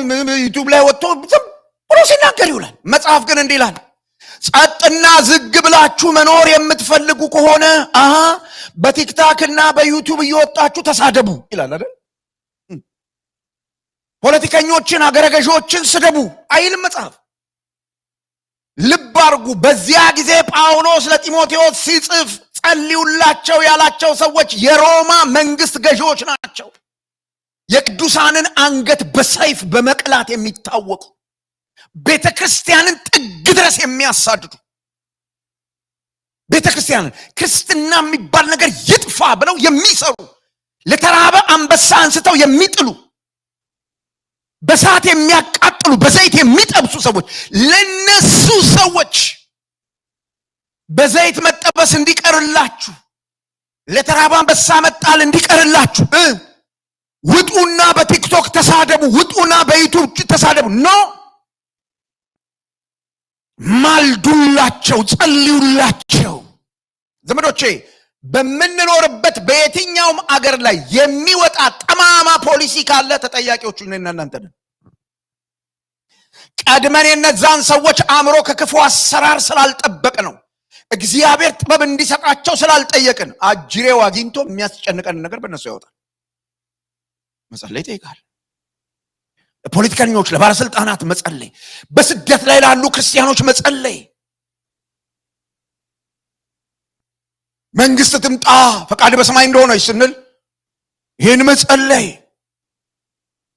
ዩቲዩብ ላይ ወጥቶ ዝም ብሎ ሲናገር ይውላል። መጽሐፍ ግን እንዲህ ይላል፣ ጸጥና ዝግ ብላችሁ መኖር የምትፈልጉ ከሆነ በቲክታክ እና በዩቲዩብ እየወጣችሁ ተሳደቡ ይላል አይደል? ፖለቲከኞችን፣ አገረገዦችን ስደቡ አይልም መጽሐፍ። ልብ አድርጉ። በዚያ ጊዜ ጳውሎስ ለጢሞቴዎስ ሲጽፍ ጸልዩላቸው ያላቸው ሰዎች የሮማ መንግስት ገዢዎች ናቸው። የቅዱሳንን አንገት በሰይፍ በመቅላት የሚታወቁ፣ ቤተ ክርስቲያንን ጥግ ድረስ የሚያሳድዱ፣ ቤተ ክርስቲያንን ክርስትና የሚባል ነገር ይጥፋ ብለው የሚሰሩ፣ ለተራበ አንበሳ አንስተው የሚጥሉ፣ በሳት የሚያቃጥሉ፣ በዘይት የሚጠብሱ ሰዎች፣ ለነሱ ሰዎች በዘይት መጠበስ እንዲቀርላችሁ፣ ለተራበ አንበሳ መጣል እንዲቀርላችሁ ውጡና በቲክቶክ ተሳደቡ፣ ውጡና በዩቲዩብ ተሳደቡ። ኖ ማልዱላቸው፣ ጸልዩላቸው። ዘመዶቼ በምንኖርበት በየትኛውም አገር ላይ የሚወጣ ጠማማ ፖሊሲ ካለ ተጠያቂዎቹ እኔና እናንተ ነን። ቀድመን የነዛን ሰዎች አእምሮ ከክፉ አሰራር ስላልጠበቅ ነው፣ እግዚአብሔር ጥበብ እንዲሰጣቸው ስላልጠየቅን አጅሬው አግኝቶ የሚያስጨንቀን ነገር በእነሱ ያወጣል። መጸለይ ይጠይቃል። ለፖለቲከኞች፣ ለባለስልጣናት መጸለይ፣ በስደት ላይ ላሉ ክርስቲያኖች መጸለይ፣ መንግስት ትምጣ ፈቃድ በሰማይ እንደሆነች ስንል ይህን መጸለይ፣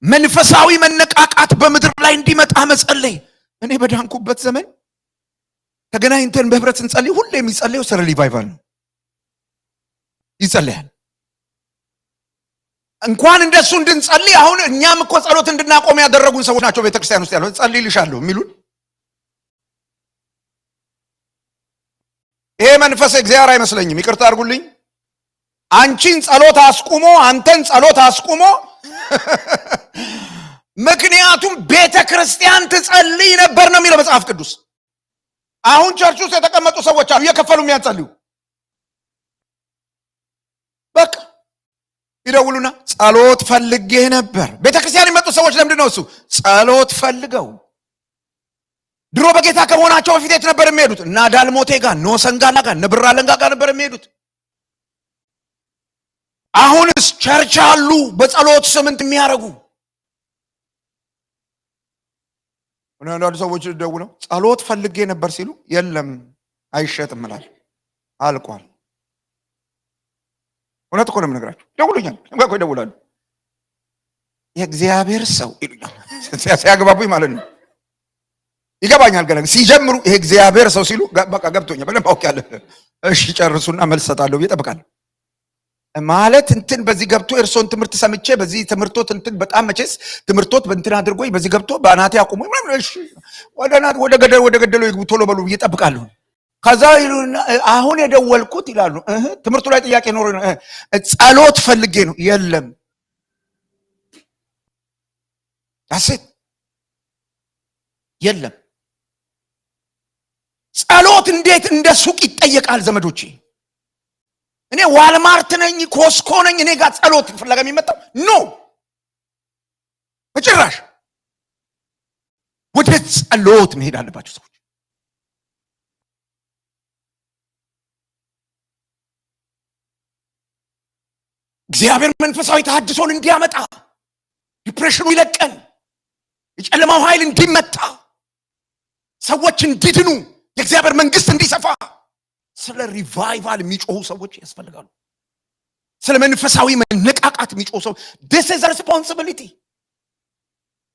መንፈሳዊ መነቃቃት በምድር ላይ እንዲመጣ መጸለይ። እኔ በዳንኩበት ዘመን ተገናኝተን በህብረት እንጸልይ፣ ሁሌ የሚጸለየው ስለ ሪቫይቫል ነው። ይጸለያል። እንኳን እንደሱ እንድንጸልይ አሁን እኛም እኮ ጸሎት እንድናቆም ያደረጉን ሰዎች ናቸው ቤተክርስቲያን ውስጥ ያለው። ጸልይልሻለሁ የሚሉን ይሄ መንፈስ እግዚአብሔር አይመስለኝም። ይቅርታ አድርጉልኝ። አንቺን ጸሎት አስቁሞ አንተን ጸሎት አስቁሞ ምክንያቱም ቤተክርስቲያን ትጸልይ ነበር ነው የሚለው መጽሐፍ ቅዱስ። አሁን ቸርች ውስጥ የተቀመጡ ሰዎች አሉ እየከፈሉ የሚያጸልዩ። በቃ ይደውሉና ጸሎት ፈልጌ ነበር። ቤተክርስቲያን የመጡ ሰዎች ለምንድን ነው እሱ ጸሎት ፈልገው? ድሮ በጌታ ከመሆናቸው በፊት የት ነበር የሚሄዱት? እና ዳልሞቴ ጋር፣ ኖ ሰንጋላ ጋር፣ ነብራ ለንጋ ጋር ነበር የሚሄዱት። አሁንስ ቸርች አሉ በጸሎት ስምንት የሚያረጉ። አንዳንድ ሰዎች ደውለው ጸሎት ፈልጌ ነበር ሲሉ የለም አይሸጥም እላለሁ፣ አልቋል። እውነት እኮ ነው የምነግራቸው። ደውሉኛል፣ እንኳን ይደውላሉ። የእግዚአብሔር ሰው ይሉኛል፣ ሲያግባቡኝ ማለት ነው። ይገባኛል። ገና ሲጀምሩ ይሄ እግዚአብሔር ሰው ሲሉ በቃ ገብቶኛል፣ በደንብ አውቄያለሁ። እሺ ጨርሱና መልስ ሰጣለሁ ብዬ እጠብቃለሁ። ማለት እንትን በዚህ ገብቶ እርሶን ትምህርት ሰምቼ በዚህ ትምህርቶት እንትን በጣም መቼስ ትምህርቶት በእንትን አድርጎኝ በዚህ ገብቶ በአናቴ አቁሞኝ ምናምን እሺ ወደ ገደለው ይግቡ ቶሎ በሉ ብዬ እጠብቃለሁ። ከዛ ይሉና አሁን የደወልኩት ይላሉ ትምህርቱ ላይ ጥያቄ ኖሮ ጸሎት ፈልጌ ነው። የለም አሴት የለም። ጸሎት እንዴት እንደ ሱቅ ይጠየቃል ዘመዶቼ? እኔ ዋልማርት ነኝ ኮስኮ ነኝ እኔ ጋር ጸሎት ፍለጋ የሚመጣው ኖ በጭራሽ። ወደ ጸሎት መሄድ አለባቸው ሰዎች። እግዚአብሔር መንፈሳዊ ተሐድሶን እንዲያመጣ፣ ዲፕሬሽኑ ይለቀን፣ የጨለማው ኃይል እንዲመታ፣ ሰዎች እንዲድኑ፣ የእግዚአብሔር መንግስት እንዲሰፋ ስለ ሪቫይቫል የሚጮሁ ሰዎች ያስፈልጋሉ። ስለ መንፈሳዊ መነቃቃት የሚጮሁ ሰዎች this is a responsibility።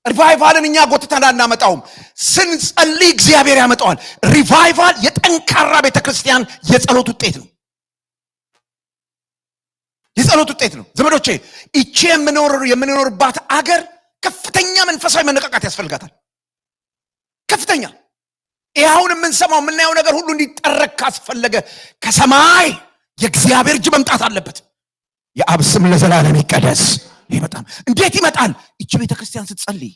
ሪቫይቫልን እኛ ጎትተን አናመጣውም። ስንጸልይ እግዚአብሔር ያመጣዋል። ሪቫይቫል የጠንካራ ቤተክርስቲያን የጸሎት ውጤት ነው። የጸሎት ውጤት ነው ዘመዶቼ። እቺ የምንኖርባት አገር ከፍተኛ መንፈሳዊ መነቃቃት ያስፈልጋታል። ከፍተኛ ይኸውን የምንሰማው የምናየው ነገር ሁሉ እንዲጠረቅ ካስፈለገ ከሰማይ የእግዚአብሔር እጅ መምጣት አለበት። የአብ ስም ለዘላለም ይቀደስ። ይመጣል። እንዴት ይመጣል? እቺ ቤተክርስቲያን ስትጸልይ፣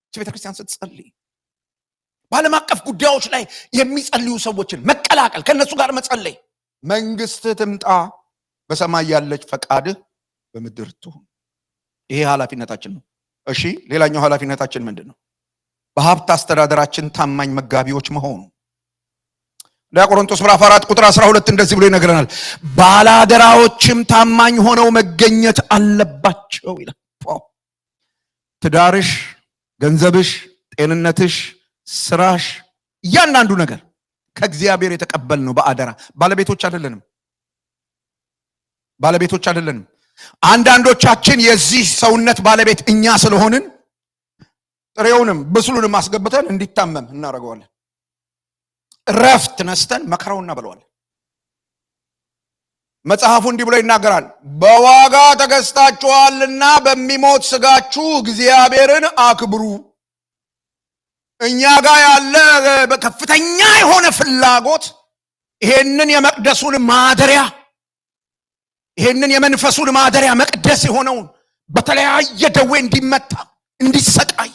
እቺ ቤተክርስቲያን ስትጸልይ፣ በዓለም አቀፍ ጉዳዮች ላይ የሚጸልዩ ሰዎችን መቀላቀል፣ ከነሱ ጋር መጸለይ። መንግስት ትምጣ፣ በሰማይ ያለች ፈቃድህ በምድር ትሁን። ይሄ ኃላፊነታችን ነው። እሺ ሌላኛው ኃላፊነታችን ምንድን ነው? በሀብት አስተዳደራችን ታማኝ መጋቢዎች መሆኑ። ቆሮንቶስ ምዕራፍ 4 ቁጥር 12 እንደዚህ ብሎ ይነግረናል። ባላደራዎችም ታማኝ ሆነው መገኘት አለባቸው ይላል። ትዳርሽ፣ ገንዘብሽ፣ ጤንነትሽ፣ ስራሽ፣ እያንዳንዱ ነገር ከእግዚአብሔር የተቀበልነው በአደራ። ባለቤቶች አይደለንም። ባለቤቶች አይደለንም። አንዳንዶቻችን የዚህ ሰውነት ባለቤት እኛ ስለሆንን ጥሬውንም ብስሉንም አስገብተን እንዲታመም እናደርገዋለን። ረፍት ነስተን መከራውን እናበለዋለን። መጽሐፉ እንዲህ ብሎ ይናገራል። በዋጋ ተገዝታችኋልና በሚሞት ስጋችሁ እግዚአብሔርን አክብሩ። እኛ ጋር ያለ ከፍተኛ የሆነ ፍላጎት ይሄንን የመቅደሱን ማደሪያ፣ ይሄንን የመንፈሱን ማደሪያ መቅደስ የሆነውን በተለያየ ደዌ እንዲመታ እንዲሰቃይ።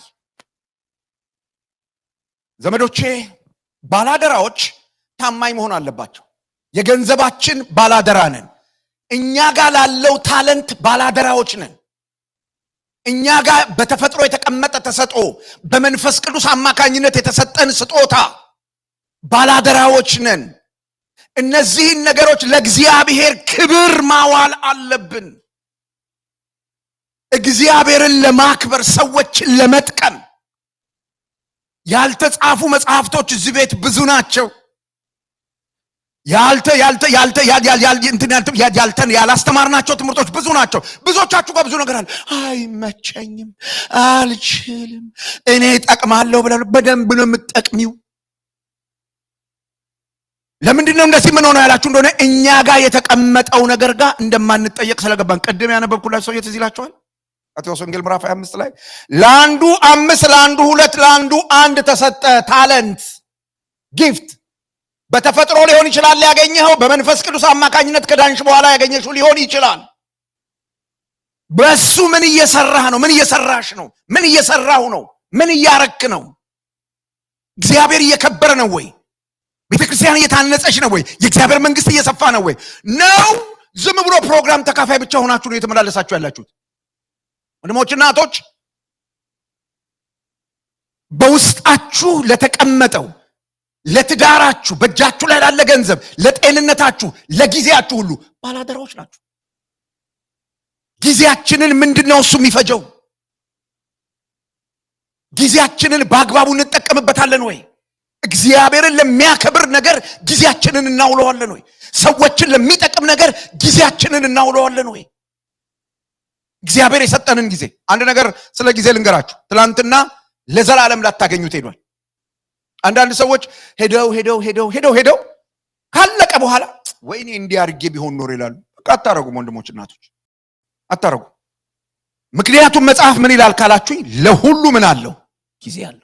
ዘመዶቼ ባላደራዎች ታማኝ መሆን አለባቸው። የገንዘባችን ባላደራ ነን። እኛ ጋር ላለው ታለንት ባላደራዎች ነን። እኛ ጋር በተፈጥሮ የተቀመጠ ተሰጦ፣ በመንፈስ ቅዱስ አማካኝነት የተሰጠን ስጦታ ባላደራዎች ነን። እነዚህን ነገሮች ለእግዚአብሔር ክብር ማዋል አለብን። እግዚአብሔርን ለማክበር፣ ሰዎችን ለመጥቀም። ያልተጻፉ መጽሐፍቶች እዚህ ቤት ብዙ ናቸው። ያላስተማርናቸው ትምህርቶች ብዙ ናቸው። ብዙዎቻችሁ ጋር ብዙ ነገር አለ። አይመቸኝም፣ አልችልም፣ እኔ እጠቅማለሁ ብለህ በደንብ ነው የምትጠቅሚው። ለምንድን ነው እንደዚህ ምን ሆነ ያላችሁ እንደሆነ እኛ ጋር የተቀመጠው ነገር ጋር እንደማንጠየቅ ስለገባን። ቅድም ያነበብኩላችሁ ሰው ትዝ ይላችኋል። ማቴዎስ ወንጌል ምዕራፍ 25 ላይ ለአንዱ 5 ለአንዱ 2 ለአንዱ 1 ተሰጠ። ታለንት ጊፍት በተፈጥሮ ሊሆን ይችላል ያገኘኸው፣ በመንፈስ ቅዱስ አማካኝነት ከዳንሽ በኋላ ያገኘሽው ሊሆን ይችላል። በሱ ምን እየሰራህ ነው? ምን እየሰራሽ ነው? ምን እየሰራሁ ነው? ምን እያረክ ነው? እግዚአብሔር እየከበረ ነው ወይ? ቤተክርስቲያን እየታነጸች ነው ወይ? የእግዚአብሔር መንግስት እየሰፋ ነው ወይ? ነው ዝም ብሎ ፕሮግራም ተካፋይ ብቻ ሆናችሁ ነው የተመላለሳችሁ ያላችሁት? ወንድሞችና እህቶች በውስጣችሁ ለተቀመጠው ለትዳራችሁ፣ በእጃችሁ ላይ ላለ ገንዘብ፣ ለጤንነታችሁ፣ ለጊዜያችሁ ሁሉ ባላደራዎች ናችሁ። ጊዜያችንን ምንድነው እሱ የሚፈጀው? ጊዜያችንን በአግባቡ እንጠቀምበታለን ወይ? እግዚአብሔርን ለሚያከብር ነገር ጊዜያችንን እናውለዋለን ወይ? ሰዎችን ለሚጠቅም ነገር ጊዜያችንን እናውለዋለን ወይ? እግዚአብሔር የሰጠንን ጊዜ አንድ ነገር ስለ ጊዜ ልንገራችሁ። ትላንትና ለዘላለም ላታገኙት ሄዷል። አንዳንድ ሰዎች ሄደው ካለቀ በኋላ ወይኔ እንዲህ አድርጌ ቢሆን ኖር ይላሉ። በቃ አታረጉም ወንድሞች እናቶች፣ አታረጉም። ምክንያቱም መጽሐፍ ምን ይላል ካላችሁኝ፣ ለሁሉ ምን አለው? ጊዜ አለው።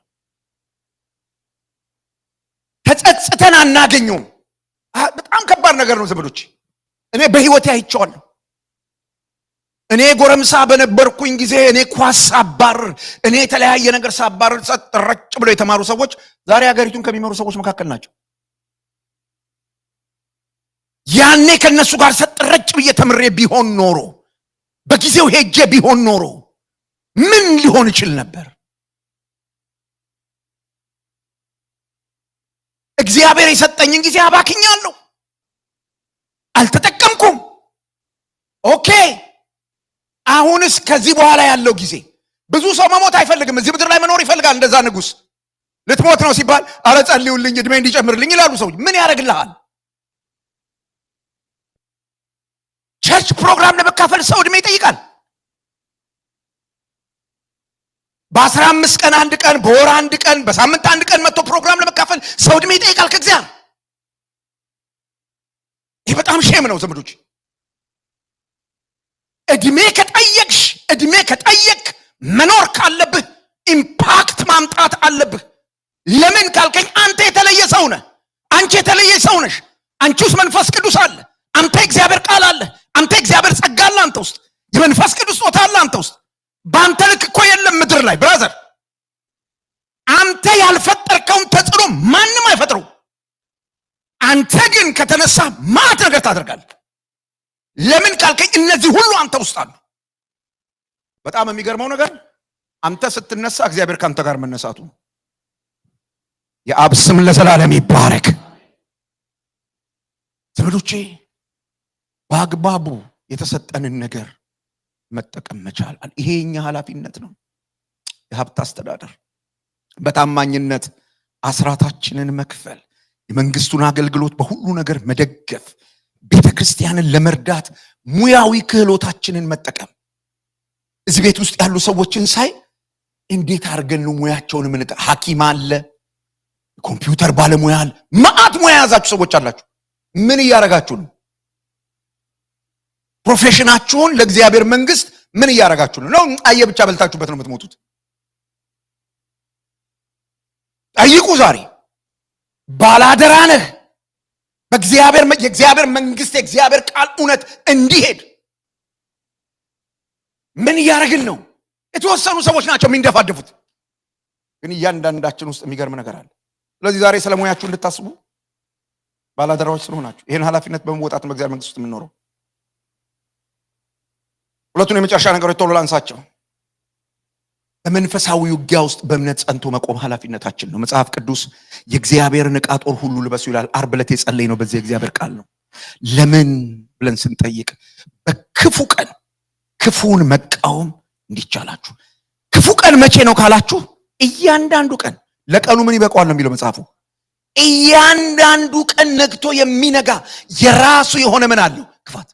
ተጸጽተን አናገኘውም። በጣም ከባድ ነገር ነው ዘመዶች። እኔ በህይወቴ አይቼዋለሁ። እኔ ጎረምሳ በነበርኩኝ ጊዜ እኔ ኳስ ሳባርር፣ እኔ የተለያየ ነገር ሳባርር ረጭ ብለው የተማሩ ሰዎች ዛሬ ሀገሪቱን ከሚመሩ ሰዎች መካከል ናቸው። ያኔ ከነሱ ጋር ረጭ ብዬ ተምሬ ቢሆን ኖሮ፣ በጊዜው ሄጄ ቢሆን ኖሮ ምን ሊሆን ይችል ነበር? እግዚአብሔር የሰጠኝን ጊዜ አባክኛለሁ፣ አልተጠቀምኩም። ኦኬ፣ አሁንስ ከዚህ በኋላ ያለው ጊዜ ብዙ ሰው መሞት አይፈልግም። እዚህ ምድር ላይ መኖር ይፈልጋል። እንደዛ ንጉሥ ልትሞት ነው ሲባል አረ ጸልዩልኝ እድሜ እንዲጨምርልኝ ይላሉ ሰዎች። ምን ያደርግልሃል? ቸርች ፕሮግራም ለመካፈል ሰው እድሜ ይጠይቃል። በ15 ቀን አንድ ቀን፣ በወር አንድ ቀን፣ በሳምንት አንድ ቀን መጥቶ ፕሮግራም ለመካፈል ሰው እድሜ ይጠይቃል ከእግዚአብሔር። ይህ በጣም ሼም ነው ዘመዶች። እድሜ ከጠየቅ መኖር ካለብህ ኢምፓክት ማምጣት አለብህ። ለምን ካልከኝ አንተ የተለየ ሰው ነህ። አንቺ የተለየ ሰው ነሽ። አንቺ ውስጥ መንፈስ ቅዱስ አለ። አንተ እግዚአብሔር ቃል አለ። አንተ እግዚአብሔር ጸጋ አለ አንተ ውስጥ። የመንፈስ ቅዱስ ጾታ አለ አንተ ውስጥ። በአንተ ልክ እኮ የለም ምድር ላይ ብራዘር። አንተ ያልፈጠርከውን ተጽዕኖ ማንም አይፈጥረው። አንተ ግን ከተነሳ ማት ነገር ታደርጋለህ። ለምን ካልከኝ እነዚህ ሁሉ አንተ ውስጥ አሉ። በጣም የሚገርመው ነገር አንተ ስትነሳ እግዚአብሔር ካንተ ጋር መነሳቱ። የአብ ስም ለዘላለም ይባረክ። ዘመዶቼ በአግባቡ የተሰጠንን ነገር መጠቀም መቻል፣ ይሄ የኛ ኃላፊነት ነው። የሀብት አስተዳደር፣ በታማኝነት አስራታችንን መክፈል፣ የመንግስቱን አገልግሎት በሁሉ ነገር መደገፍ፣ ቤተ ክርስቲያንን ለመርዳት ሙያዊ ክህሎታችንን መጠቀም። እዚህ ቤት ውስጥ ያሉ ሰዎችን ሳይ እንዴት አድርገን ነው ሙያቸውን ሐኪም አለ፣ ኮምፒውተር ባለሙያ አለ፣ መዓት ሙያ ያዛችሁ ሰዎች አላችሁ። ምን እያረጋችሁ ነው? ፕሮፌሽናችሁን ለእግዚአብሔር መንግስት ምን እያረጋችሁ ነው? አየ ብቻ በልታችሁበት ነው የምትሞቱት? ጠይቁ። ዛሬ ባላደራ ነህ። የእግዚአብሔር መንግስት የእግዚአብሔር ቃል እውነት እንዲሄድ ምን እያረግን ነው? የተወሰኑ ሰዎች ናቸው የሚንደፋደፉት፣ ግን እያንዳንዳችን ውስጥ የሚገርም ነገር አለ። ስለዚህ ዛሬ ስለ ሙያችሁ እንድታስቡ ባላደራዎች ስለሆናችሁ ይህን ኃላፊነት በመወጣት በእግዚአብሔር መንግስት ውስጥ የምንኖረው። ሁለቱን የመጨረሻ ነገሮች ቶሎ ላንሳቸው። በመንፈሳዊ ውጊያ ውስጥ በእምነት ጸንቶ መቆም ኃላፊነታችን ነው። መጽሐፍ ቅዱስ የእግዚአብሔርን ዕቃ ጦር ሁሉ ልበሱ ይላል። ዓርብ ዕለት የጸለይነው በዚህ የእግዚአብሔር ቃል ነው። ለምን ብለን ስንጠይቅ በክፉ ቀን ክፉን መቃወም እንዲቻላችሁ። ክፉ ቀን መቼ ነው ካላችሁ፣ እያንዳንዱ ቀን ለቀኑ ምን ይበቃዋል ነው የሚለው መጽሐፉ። እያንዳንዱ ቀን ነግቶ የሚነጋ የራሱ የሆነ ምን አለው? ክፋት።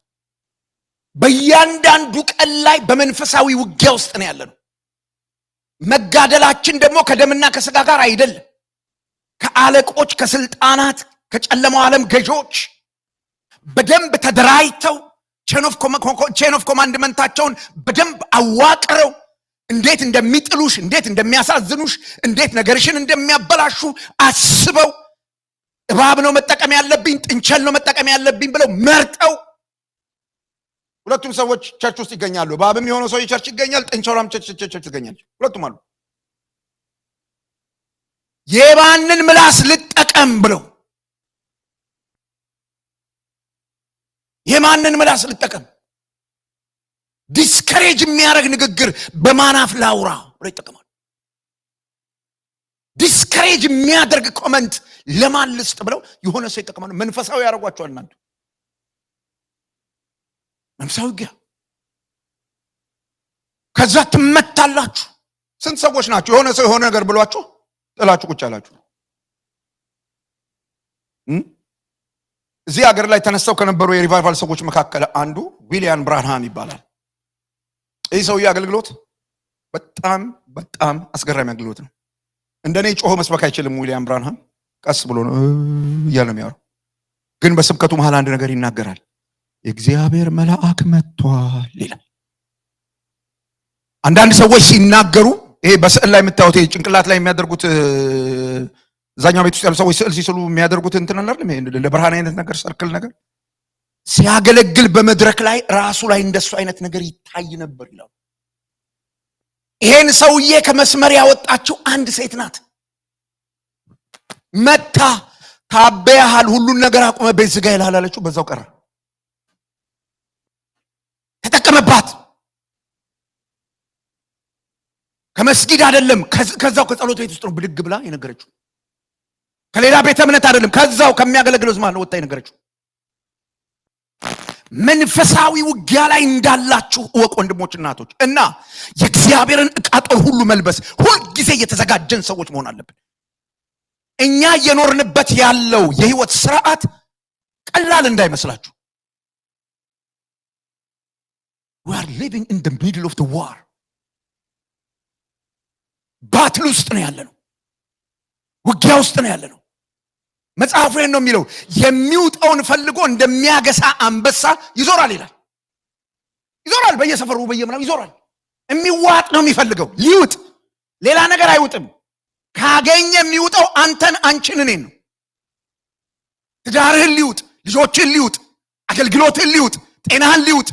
በእያንዳንዱ ቀን ላይ በመንፈሳዊ ውጊያ ውስጥ ነው ያለነው። መጋደላችን ደግሞ ከደምና ከስጋ ጋር አይደለም። ከአለቆች፣ ከስልጣናት፣ ከጨለማው ዓለም ገዦች በደንብ ተደራጅተው ቼን ኦፍ ኮማንድመንታቸውን በደንብ አዋቅረው እንዴት እንደሚጥሉሽ፣ እንዴት እንደሚያሳዝኑሽ፣ እንዴት ነገርሽን እንደሚያበላሹ አስበው እባብ ነው መጠቀም ያለብኝ፣ ጥንቸል ነው መጠቀም ያለብኝ ብለው መርጠው ሁለቱም ሰዎች ቸርች ውስጥ ይገኛሉ። እባብም የሆነ ሰው ቸርች ይገኛል፣ ጥንቸሏም ቸርች ትገኛለች። ሁለቱም አሉ። የማንን ምላስ ልጠቀም ብለው የማንን ምላስ ልጠቀም? ዲስከሬጅ የሚያደርግ ንግግር በማናፍ ላውራ ብለው ይጠቀማሉ። ዲስከሬጅ የሚያደርግ ኮመንት ለማን ልስጥ ብለው የሆነ ሰው ይጠቀማሉ። መንፈሳዊ ያደርጓቸዋል። እናንተ መንፈሳዊ ውጊያ፣ ከዛ ትመታላችሁ። ስንት ሰዎች ናቸው የሆነ ሰው የሆነ ነገር ብሏችሁ ጥላችሁ ቁጭ አላችሁ? እዚህ ሀገር ላይ ተነስተው ከነበሩ የሪቫይቫል ሰዎች መካከል አንዱ ዊሊያን ብራንሃም ይባላል። ይህ ሰውዬ አገልግሎት በጣም በጣም አስገራሚ አገልግሎት ነው። እንደኔ ጮሆ መስበክ አይችልም። ዊሊያን ብራንሃም ቀስ ብሎ ነው እያለ ነው የሚያወራው። ግን በስብከቱ መሃል አንድ ነገር ይናገራል። የእግዚአብሔር መልአክ መጥቷል ይላል። አንዳንድ ሰዎች ሲናገሩ ይሄ በስዕል ላይ የምታዩት ጭንቅላት ላይ የሚያደርጉት እዛኛው ቤት ውስጥ ያሉ ሰዎች ስዕል ሲስሉ የሚያደርጉት እንትን አይደለም፣ እንደ ብርሃን አይነት ነገር ሰርክል ነገር ሲያገለግል በመድረክ ላይ ራሱ ላይ እንደሱ አይነት ነገር ይታይ ነበር ይላል። ይሄን ሰውዬ ከመስመር ያወጣችው አንድ ሴት ናት። መታ ታበያሃል፣ ሁሉን ነገር አቁመ ቤት ዝጋ ይልሃል አለችው። በዛው ቀረ። ተጠቀመባት። ከመስጊድ አይደለም፣ ከዛው ከጸሎት ቤት ውስጥ ነው ብድግ ብላ የነገረችው። ከሌላ ቤተ እምነት አይደለም፣ ከዛው ከሚያገለግለው ዝማ ነው ወጣ የነገረችው። መንፈሳዊ ውጊያ ላይ እንዳላችሁ እወቅ ወንድሞች፣ እናቶች። እና የእግዚአብሔርን ዕቃ ጦር ሁሉ መልበስ፣ ሁልጊዜ የተዘጋጀን ሰዎች መሆን አለብን። እኛ እየኖርንበት ያለው የህይወት ስርዓት ቀላል እንዳይመስላችሁ። we are living in the middle of the war። ባትል ውስጥ ነው ያለነው፣ ውጊያ ውስጥ ነው ያለነው። መጽሐፉ ነው የሚለው የሚውጠውን ፈልጎ እንደሚያገሳ አንበሳ ይዞራል ይላል። ይዞራል፣ በየሰፈሩ በየምናው ይዞራል። የሚዋጥ ነው የሚፈልገው፣ ሊውጥ፣ ሌላ ነገር አይውጥም። ካገኘ የሚውጠው አንተን፣ አንቺን፣ እኔን ነው። ትዳርህን ሊውጥ፣ ልጆችህን ሊውጥ፣ አገልግሎትህን ሊውጥ፣ ጤናህን ሊውጥ።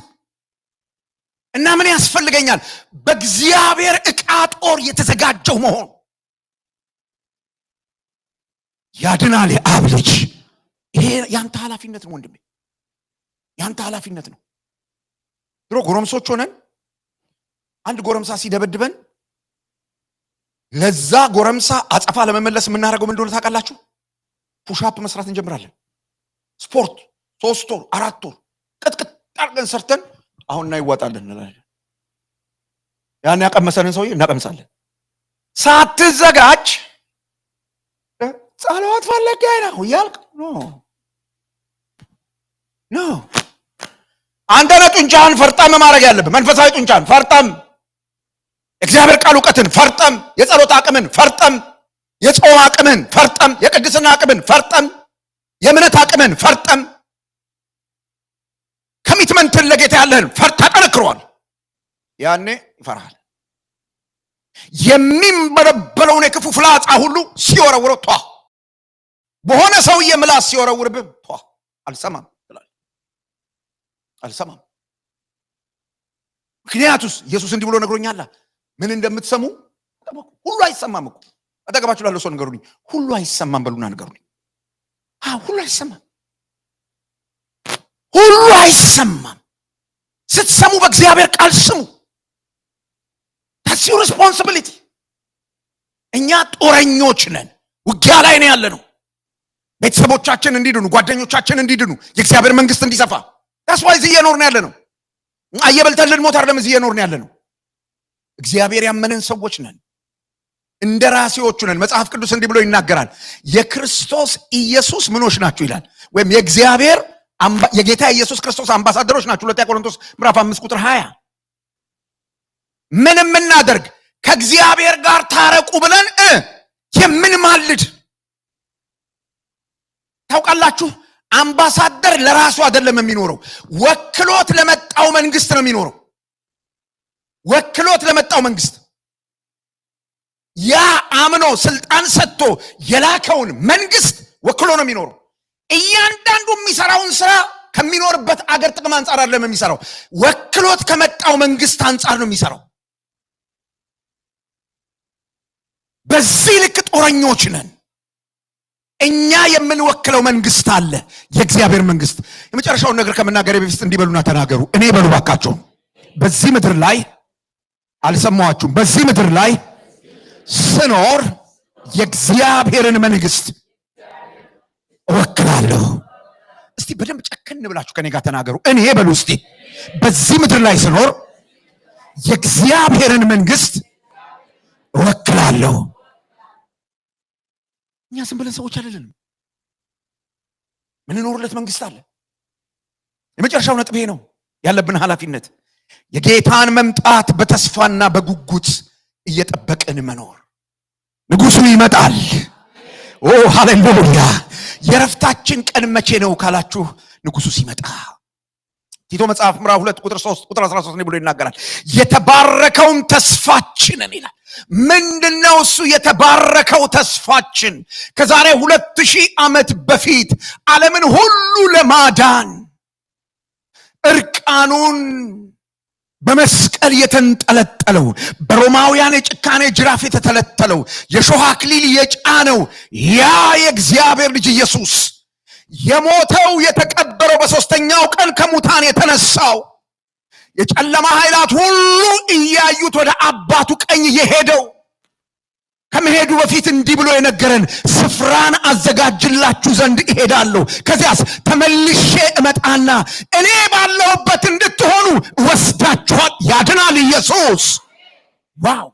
እና ምን ያስፈልገኛል? በእግዚአብሔር ዕቃ ጦር የተዘጋጀው መሆን። ያድናል የአብ ልጅ። ይሄ ያንተ ኃላፊነት ነው ወንድሜ፣ ያንተ ኃላፊነት ነው። ድሮ ጎረምሶች ሆነን አንድ ጎረምሳ ሲደበድበን ለዛ ጎረምሳ አጸፋ ለመመለስ የምናደርገው ምን እንደሆነ ታውቃላችሁ? ፑሻፕ መስራት እንጀምራለን። ስፖርት 3 ወር 4 ወር ቅጥቅጥ አድርገን ሰርተን አሁን እናይዋጣለን እንላለን። ያን ያቀመሰንን ሰውዬ እናቀምሳለን። ሳትዘጋጅ ጸሎት ፈለገ ነው ያልክ ኖ አንተ ነህ ጡንቻህን ፈርጠም ማድረግ ያለብህ። መንፈሳዊ ጡንቻህን ፈርጠም፣ እግዚአብሔር ቃል እውቀትን ፈርጠም፣ የጸሎት አቅምን ፈርጠም፣ የጾም አቅምን ፈርጠም፣ የቅድስና አቅምን ፈርጠም፣ የእምነት አቅምን ፈርጠም፣ ኮሚትመንትን ለጌታ ያለህን ፈርታ ጠነክሯል። ያኔ ይፈራሃል። የሚንበለበለውን የክፉ ፍላጻ ሁሉ ሲወረውረው ቷ በሆነ ሰውዬ ምላስ ሲወረውርብህ ቷ አልሰማም ትላለህ። አልሰማም። ምክንያቱስ ኢየሱስ እንዲህ ብሎ ነግሮኛል። ምን እንደምትሰሙ ሁሉ አይሰማም እኮ። አጠገባችሁ ላለው ሰው ንገሩኝ፣ ሁሉ አይሰማም በሉና ንገሩኝ። ሁሉ አይሰማም፣ ሁሉ አይሰማም። ስትሰሙ በእግዚአብሔር ቃል ስሙ። that's your responsibility። እኛ ጦረኞች ነን፣ ውጊያ ላይ ነው ያለነው። ቤተሰቦቻችን እንዲድኑ፣ ጓደኞቻችን እንዲድኑ፣ የእግዚአብሔር መንግስት እንዲሰፋ። that's why እዚህ እየኖርን ያለነው። አየበልተን ልንሞት አይደለም እዚህ እየኖርን ያለነው። እግዚአብሔር ያመነን ሰዎች ነን። እንደራሴዎቹ ነን። መጽሐፍ ቅዱስ እንዲህ ብሎ ይናገራል። የክርስቶስ ኢየሱስ ምኖች ናችሁ ይላል። ወይም የእግዚአብሔር የጌታ ኢየሱስ ክርስቶስ አምባሳደሮች ናችሁ። ሁለተኛ ቆሮንቶስ ምዕራፍ 5 ቁጥር 20 ምን የምናደርግ ከእግዚአብሔር ጋር ታረቁ ብለን የምንማልድ። ታውቃላችሁ አምባሳደር ለራሱ አይደለም የሚኖረው፣ ወክሎት ለመጣው መንግስት ነው የሚኖረው። ወክሎት ለመጣው መንግስት ያ አምኖ ስልጣን ሰጥቶ የላከውን መንግስት ወክሎ ነው የሚኖረው። እያንዳንዱ የሚሰራውን ስራ ከሚኖርበት አገር ጥቅም አንጻር አይደለም የሚሰራው፣ ወክሎት ከመጣው መንግስት አንጻር ነው የሚሰራው። በዚህ ልክ ጦረኞች ነን። እኛ የምንወክለው መንግስት አለ፣ የእግዚአብሔር መንግስት። የመጨረሻውን ነገር ከመናገር በፊት እንዲበሉና ተናገሩ። እኔ በሉ ባካችሁ። በዚህ ምድር ላይ አልሰማኋችሁም? በዚህ ምድር ላይ ስኖር የእግዚአብሔርን መንግስት እወክላለሁ። እስቲ በደንብ ጨከን ብላችሁ ከኔ ጋር ተናገሩ። እኔ በሉ እስቲ በዚህ ምድር ላይ ስኖር የእግዚአብሔርን መንግስት እወክላለሁ። እኛ ዝም ብለን ሰዎች አይደለንም። ምንኖርለት መንግስት አለ። የመጨረሻው ነጥብ ይሄ ነው። ያለብን ኃላፊነት የጌታን መምጣት በተስፋና በጉጉት እየጠበቅን መኖር። ንጉሱ ይመጣል። ኦ ሃሌሉያ! የረፍታችን ቀን መቼ ነው ካላችሁ ንጉሱ ሲመጣ። ቲቶ መጽሐፍ ምዕራፍ 2 ቁጥር 3 ቁጥር 13 ብሎ ይናገራል። የተባረከውን ተስፋችንን ይላል። ምንድነው እሱ የተባረከው ተስፋችን? ከዛሬ 2000 ዓመት በፊት ዓለምን ሁሉ ለማዳን እርቃኑን በመስቀል የተንጠለጠለው፣ በሮማውያን የጭካኔ ጅራፍ የተተለተለው፣ የሾህ አክሊል የጫነው ያ የእግዚአብሔር ልጅ ኢየሱስ የሞተው የተቀበረው፣ በሶስተኛው ቀን ከሙታን የተነሳው፣ የጨለማ ኃይላት ሁሉ እያዩት ወደ አባቱ ቀኝ የሄደው፣ ከመሄዱ በፊት እንዲህ ብሎ የነገረን ስፍራን አዘጋጅላችሁ ዘንድ እሄዳለሁ፣ ከዚያስ ተመልሼ እመጣና እኔ ባለሁበት እንድትሆኑ ወስዳችኋል። ያድናል ኢየሱስ። ዋው!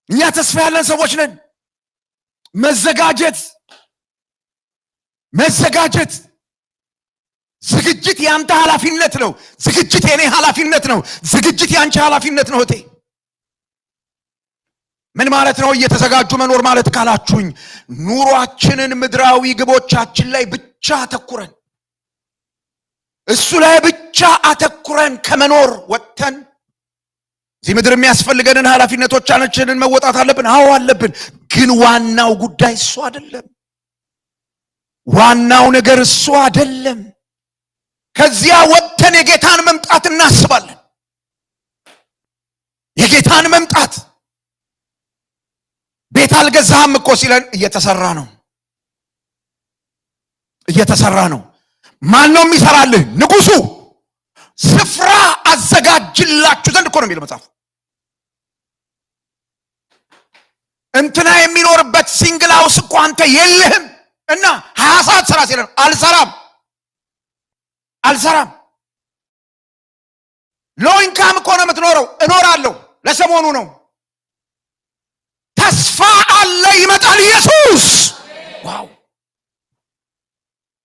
እኛ ተስፋ ያለን ሰዎች ነን። መዘጋጀት ዝግጅት ያንተ ኃላፊነት ነው። ዝግጅት የኔ ኃላፊነት ነው። ዝግጅት ያንቺ ኃላፊነት ነው። እቴ ምን ማለት ነው እየተዘጋጁ መኖር ማለት ካላችሁኝ፣ ኑሯችንን ምድራዊ ግቦቻችን ላይ ብቻ አተኩረን እሱ ላይ ብቻ አተኩረን ከመኖር ወጥተን እዚህ ምድር የሚያስፈልገንን ኃላፊነቶቻችንን መወጣት አለብን። አዎ አለብን። ግን ዋናው ጉዳይ እሱ አይደለም። ዋናው ነገር እሱ አይደለም። ከዚያ ወጥተን የጌታን መምጣት እናስባለን። የጌታን መምጣት ቤት አልገዛህም እኮ ሲለን እየተሰራ ነው። ማን ነው የሚሰራልህ? ንጉሱ። ስፍራ አዘጋጅላችሁ ዘንድ እኮ ነው የሚለው መጽሐፍ። እንትና የሚኖርበት ሲንግል ሃውስ እኮ አንተ የለህም እና 20 ሰዓት ስራ ሲለን አልሰራም። ሎ ኢንካም እኮ ነው የምትኖረው። እኖራለሁ፣ ለሰሞኑ ነው። ተስፋ አለ፣ ይመጣል ኢየሱስ። ዋው!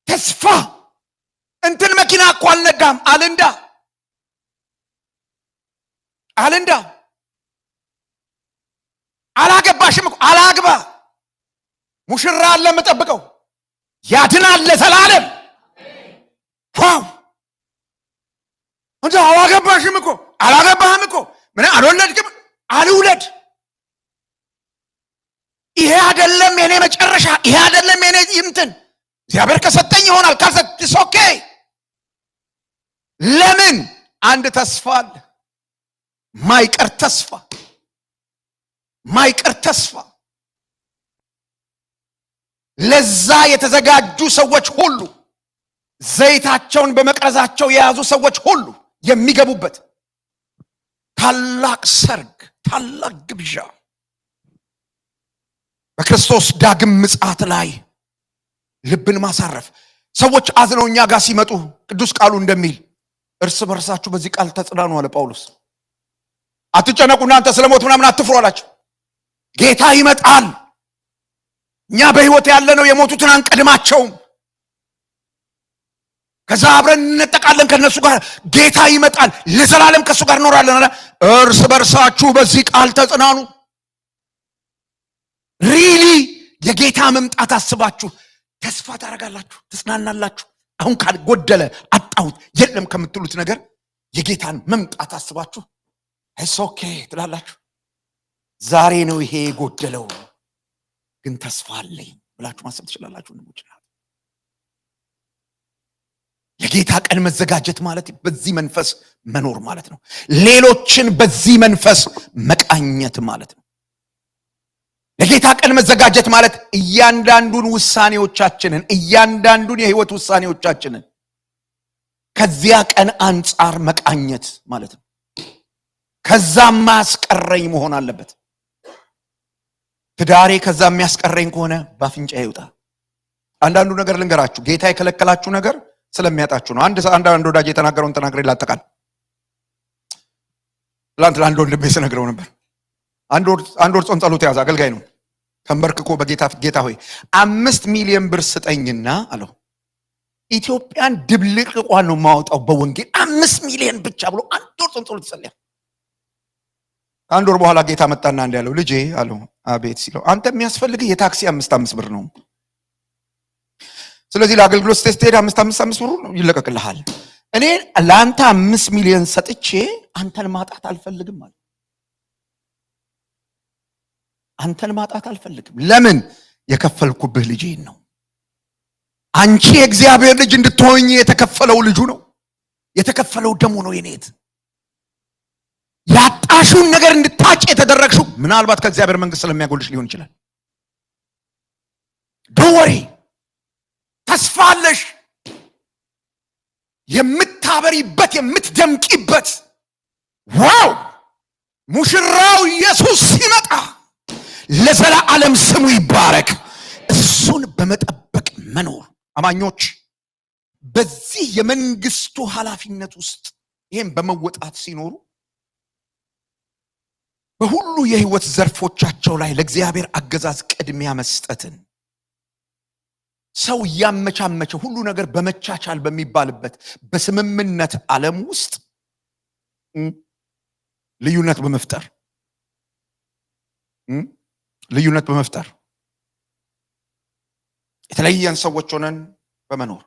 ተስፋ። እንትን መኪና እኮ አልነዳም። አልንዳ አላገባሽም እኮ አላግባ። ሙሽራ አለ የምጠብቀው፣ ያድናል ለዘላለም። ዋው! እንዴ አላገባሽም እኮ አላገባህም እኮ ምን አልወለድክም፣ አልውለድ። ይሄ አይደለም የኔ መጨረሻ፣ ይሄ አይደለም የኔ እንትን። እግዚአብሔር ከሰጠኝ ይሆናል፣ ካልሰጠኝ ኦኬ። ለምን? አንድ ተስፋ አለ፣ ማይቀር ተስፋ። ለዛ የተዘጋጁ ሰዎች ሁሉ፣ ዘይታቸውን በመቅረዛቸው የያዙ ሰዎች ሁሉ የሚገቡበት ታላቅ ሰርግ፣ ታላቅ ግብዣ በክርስቶስ ዳግም ምጽአት ላይ ልብን ማሳረፍ። ሰዎች አዝነው እኛ ጋር ሲመጡ ቅዱስ ቃሉ እንደሚል እርስ በርሳችሁ በዚህ ቃል ተጽናኑ አለ ጳውሎስ። አትጨነቁ እናንተ ስለሞት ምናምን አትፍሩ አላቸው። ጌታ ይመጣል። እኛ በህይወት ያለነው የሞቱትን አንቀድማቸውም። ከዛ አብረን እንነጠቃለን ከነሱ ጋር። ጌታ ይመጣል፣ ለዘላለም ከሱ ጋር እኖራለን። እርስ በርሳችሁ በዚህ ቃል ተጽናኑ። ሪሊ የጌታ መምጣት አስባችሁ ተስፋ ታደርጋላችሁ፣ ትጽናናላችሁ። አሁን ካልጎደለ አጣሁት የለም ከምትሉት ነገር የጌታን መምጣት አስባችሁ እስ ኦኬ ትላላችሁ። ዛሬ ነው ይሄ የጎደለው ግን ተስፋ አለኝ ብላችሁ ማሰብ ትችላላችሁ። ለጌታ ቀን መዘጋጀት ማለት በዚህ መንፈስ መኖር ማለት ነው። ሌሎችን በዚህ መንፈስ መቃኘት ማለት ነው። ለጌታ ቀን መዘጋጀት ማለት እያንዳንዱን ውሳኔዎቻችንን እያንዳንዱን የህይወት ውሳኔዎቻችንን ከዚያ ቀን አንጻር መቃኘት ማለት ነው። ከዛ ማስቀረኝ መሆን አለበት። ትዳሬ ከዛ የሚያስቀረኝ ከሆነ ባፍንጫ ይውጣ። አንዳንዱ ነገር ልንገራችሁ፣ ጌታ የከለከላችሁ ነገር ስለሚያጣችሁ ነው። አንድ ወዳጅ የተናገረውን ተናግሬ ላጠቃል። ለአንድ ወንድሜ ስነግረው ነበር። አንድ ወር ጾም ጸሎት ያዘ፣ አገልጋይ ነው። ተንበርክኮ በጌታ ፊት ጌታ ሆይ 5 ሚሊዮን ብር ስጠኝና አለው። ኢትዮጵያን ድብልቅልቋን ነው የማወጣው በወንጌል 5 ሚሊዮን ብቻ ብሎ አንድ ወር ጾም ጸሎት ይጸልያል። ከአንድ ወር በኋላ ጌታ መጣና እንዲህ ያለው፣ ልጄ አለው። አቤት ሲለው፣ አንተ የሚያስፈልግህ የታክሲ 5 ብር ነው። ስለዚህ ለአገልግሎት ስትሄድ 5 ብር ይለቀቅልሃል። እኔ ለአንተ 5 ሚሊዮን ሰጥቼ አንተን ማጣት አልፈልግም ማለት። አንተን ማጣት አልፈልግም። ለምን? የከፈልኩብህ ልጄን ነው። አንቺ የእግዚአብሔር ልጅ እንድትሆኝ የተከፈለው ልጁ ነው፣ የተከፈለው ደሙ ነው። የኔት ያጣሽውን ነገር እንድታጭ የተደረግሽው ምናልባት ከእግዚአብሔር መንግስት ስለሚያጎልሽ ሊሆን ይችላል። ዶወሪ ተስፋ አለሽ፣ የምታበሪበት የምትደምቂበት። ዋው! ሙሽራው ኢየሱስ ሲመጣ ለዘላለም ስሙ ይባረክ። እሱን በመጠበቅ መኖር አማኞች በዚህ የመንግስቱ ኃላፊነት ውስጥ ይሄን በመወጣት ሲኖሩ በሁሉ የህይወት ዘርፎቻቸው ላይ ለእግዚአብሔር አገዛዝ ቅድሚያ መስጠትን፣ ሰው ያመቻመቸ ሁሉ ነገር በመቻቻል በሚባልበት በስምምነት ዓለም ውስጥ ልዩነት በመፍጠር የተለየን ሰዎች ሆነን በመኖር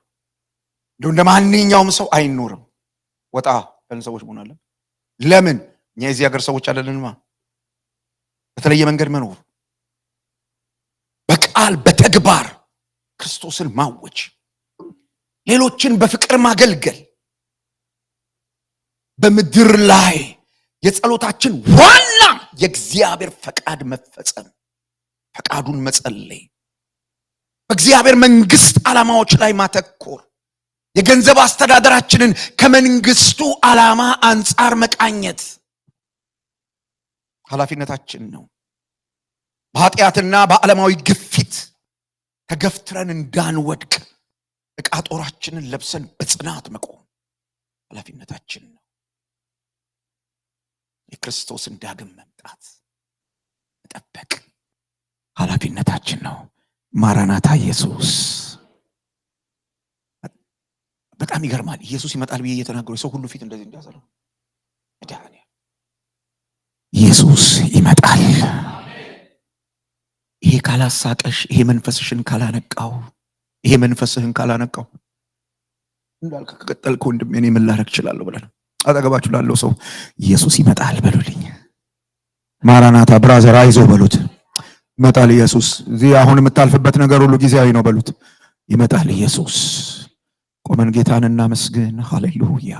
እንደ ማንኛውም ሰው አይኖርም። ወጣ ያለን ሰዎች መሆን አለን። ለምን? እኛ የዚህ ሀገር ሰዎች አይደለንማ። በተለየ መንገድ መኖር፣ በቃል በተግባር ክርስቶስን ማወጅ፣ ሌሎችን በፍቅር ማገልገል፣ በምድር ላይ የጸሎታችን ዋና የእግዚአብሔር ፈቃድ መፈጸም፣ ፈቃዱን መጸለይ፣ በእግዚአብሔር መንግስት ዓላማዎች ላይ ማተኮር፣ የገንዘብ አስተዳደራችንን ከመንግስቱ ዓላማ አንጻር መቃኘት ኃላፊነታችን ነው። በኃጢአትና በዓለማዊ ግፊት ተገፍትረን እንዳንወድቅ ዕቃ ጦራችንን ለብሰን በጽናት መቆም ኃላፊነታችን ነው። የክርስቶስን ዳግም መምጣት መጠበቅ ኃላፊነታችን ነው። ማራናታ ኢየሱስ። በጣም ይገርማል። ኢየሱስ ይመጣል ብዬ እየተናገሩ ሰው ሁሉ ፊት እንደዚህ እንዲያዘለው ኢየሱስ ይመጣል። ይሄ ካላሳቀሽ፣ ይሄ መንፈስሽን ካላነቃው፣ ይሄ መንፈስህን ካላነቃው እንዳልክ ከቀጠልክ ወንድሜ እኔ ምን ላደርግ እችላለሁ ብለን አጠገባችሁ ላለው ሰው ኢየሱስ ይመጣል በሉልኝ። ማራናታ ብራዘር አይዞ በሉት። ይመጣል ኢየሱስ። እዚህ አሁን የምታልፍበት ነገር ሁሉ ጊዜያዊ ነው በሉት። ይመጣል ኢየሱስ። ቆመን ጌታን እናመስግን። ሃሌሉያ